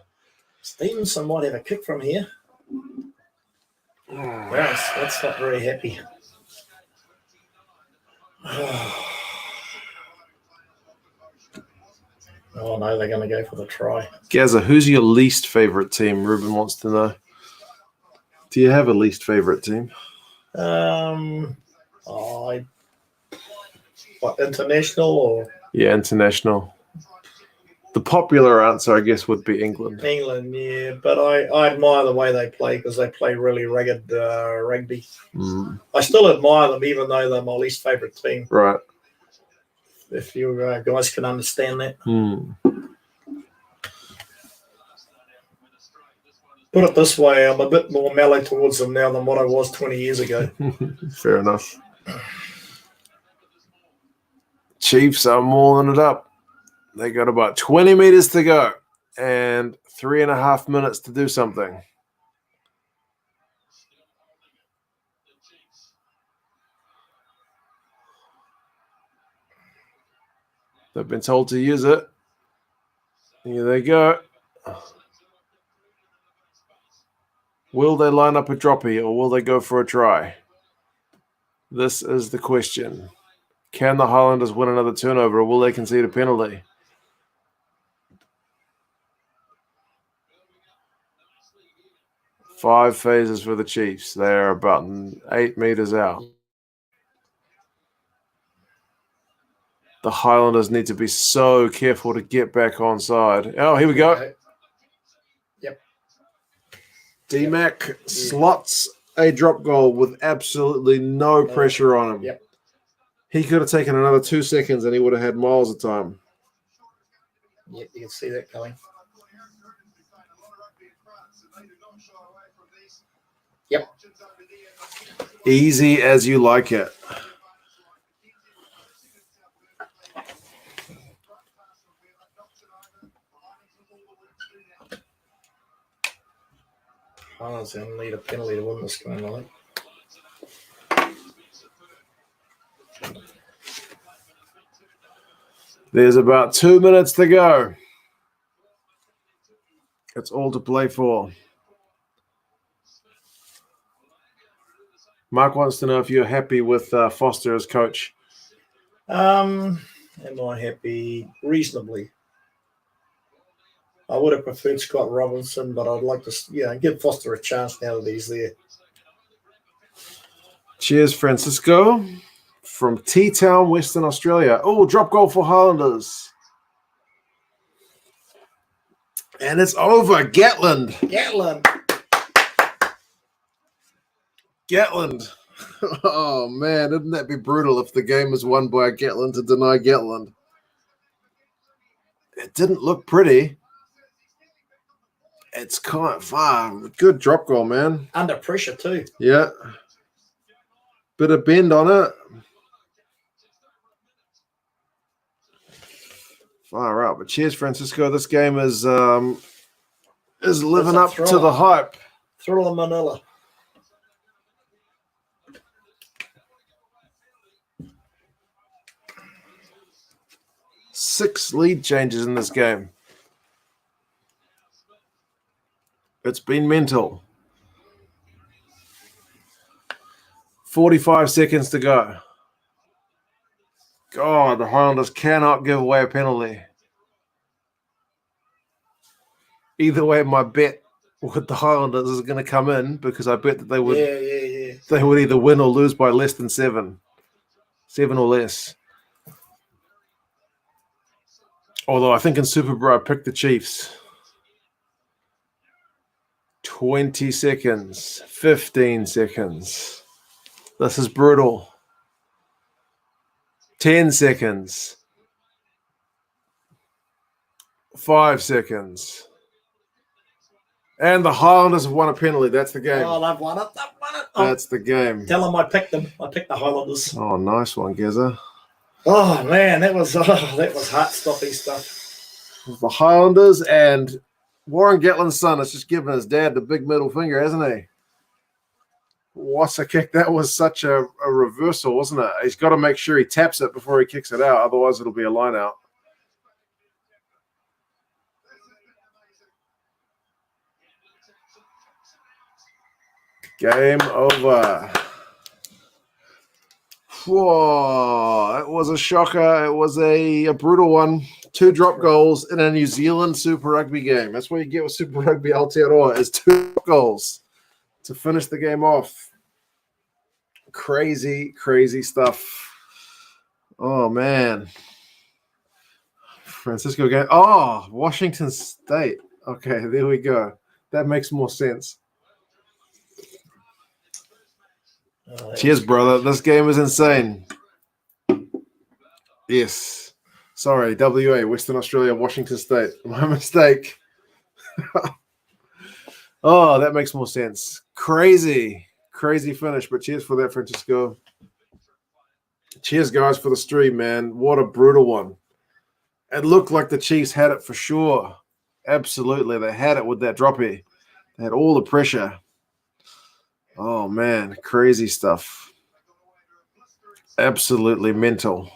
Stevenson might have a kick from here. Wow, that's not very happy. Oh, no, they're going to go for the try. Gazza, who's your least favorite team? Ruben wants to know. Do you have a least favorite team? What, international or? Yeah, international. The popular answer, I guess, would be England. England, yeah. But I admire the way they play because they play really rugged rugby. I still admire them even though they're my least favourite team. Right. If you guys can understand that. Put it this way, I'm a bit more mellow towards them now than what I was 20 years ago. Fair enough. Chiefs are mauling it up. They got about 20 meters to go and 3.5 minutes to do something. They've been told to use it. Here they go. Will they line up a droppy or will they go for a try? This is the question. Can the Highlanders win another turnover or will they concede a penalty? Five phases for the Chiefs. They're about 8 meters out. The Highlanders need to be so careful to get back onside. Oh, here we go. Okay. Yep. D-Mac slots a drop goal with absolutely no pressure on him. Yep. He could have taken another 2 seconds and he would have had miles of time. Yep, you can see that coming. Yep. Easy as you like it. Highlanders going to need a penalty to win this game, I think. There's about 2 minutes to go. It's all to play for. Mark wants to know if you're happy with Foster as coach. Am I happy? Reasonably. I would have preferred Scott Robinson, but I'd like to, give Foster a chance now that he's there. Cheers, Francisco. From T-Town, Western Australia. Oh, drop goal for Highlanders. And it's over. Gatland. Oh, man. Wouldn't that be brutal if the game is won by a Gatland to deny Gatland? It didn't look pretty. It's kind of far. Good drop goal, man. Under pressure, too. Yeah. Bit of bend on it. Far out. But cheers, Francisco. This game is living up to the hype. Thriller Manila. Six lead changes in this game. It's been mental. 45 seconds to go. God, the Highlanders cannot give away a penalty. Either way, my bet with the Highlanders is going to come in because I bet that they would they would either win or lose by less than 7. 7 or less. Although I think in Super Bro I picked the Chiefs. 20 seconds. 15 seconds. This is brutal. 10 seconds. 5 seconds. And the Highlanders have won a penalty. That's the game. Oh, they've won it. That's the game. Tell them I picked them. I picked the Highlanders. Oh, nice one, Geza. Oh, man, that was heart-stopping stuff. The Highlanders and Warren Gatland's son has just given his dad the big middle finger, hasn't he? What's a kick? That was such a reversal, wasn't it? He's got to make sure he taps it before he kicks it out. Otherwise, it'll be a line out. Game over. Whoa, it was a shocker. It was a brutal one. 2 drop goals in a New Zealand Super Rugby game. That's what you get with Super Rugby Aotearoa is 2 goals to finish the game off. Crazy, crazy stuff. Oh, man. Francisco game. Oh, Washington State. Okay, there we go. That makes more sense. Cheers, brother. This game is insane. Yes. Sorry, WA, Western Australia, Washington State. My mistake. Oh, that makes more sense. Crazy, crazy finish. But cheers for that, Francisco. Cheers, guys, for the stream, man. What a brutal one. It looked like the Chiefs had it for sure. Absolutely. They had it with that droppy. They had all the pressure. Oh, man, crazy stuff. Absolutely mental.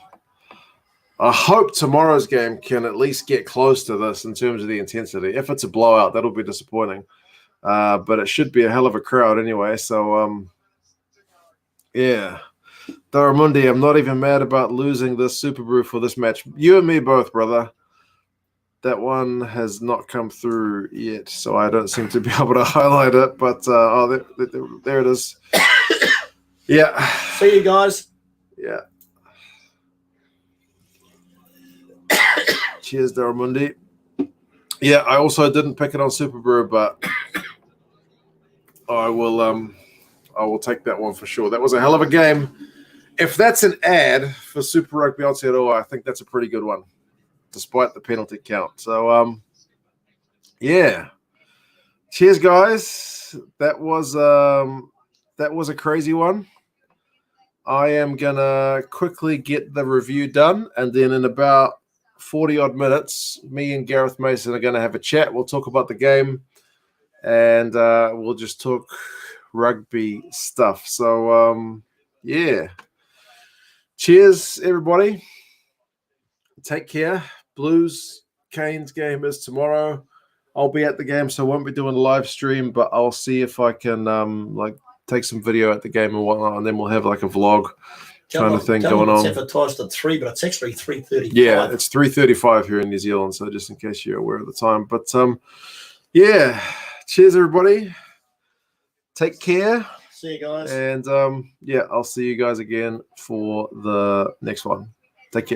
I hope tomorrow's game can at least get close to this in terms of the intensity. If it's a blowout, that'll be disappointing. But it should be a hell of a crowd anyway. So, yeah. Daramundi, I'm not even mad about losing this Super Brew for this match. You and me both, brother. That one has not come through yet, so I don't seem to be able to highlight it. But, there it is. Yeah. See you guys. Yeah. Cheers, Daramundi. Yeah, I also didn't pick it on Super Brew, but I will take that one for sure. That was a hell of a game. If that's an ad for Super Rugby Aotearoa, I think that's a pretty good one, despite the penalty count. So, yeah. Cheers, guys. That was a crazy one. I am gonna quickly get the review done, and then in about 40-odd minutes, me and Gareth Mason are gonna have a chat. We'll talk about the game, and we'll just talk rugby stuff. So, yeah. Cheers, everybody. Take care. Blues Canes game is tomorrow. I'll be at the game, so I won't be doing a live stream, but I'll see if I can take some video at the game and whatnot, and then we'll have like a vlog kind of thing going on. It's advertised at 3, but it's actually 3:35. Yeah, it's 3:35 here in New Zealand, so just in case you're aware of the time. But yeah, cheers, everybody. Take care. See you guys. And yeah, I'll see you guys again for the next one.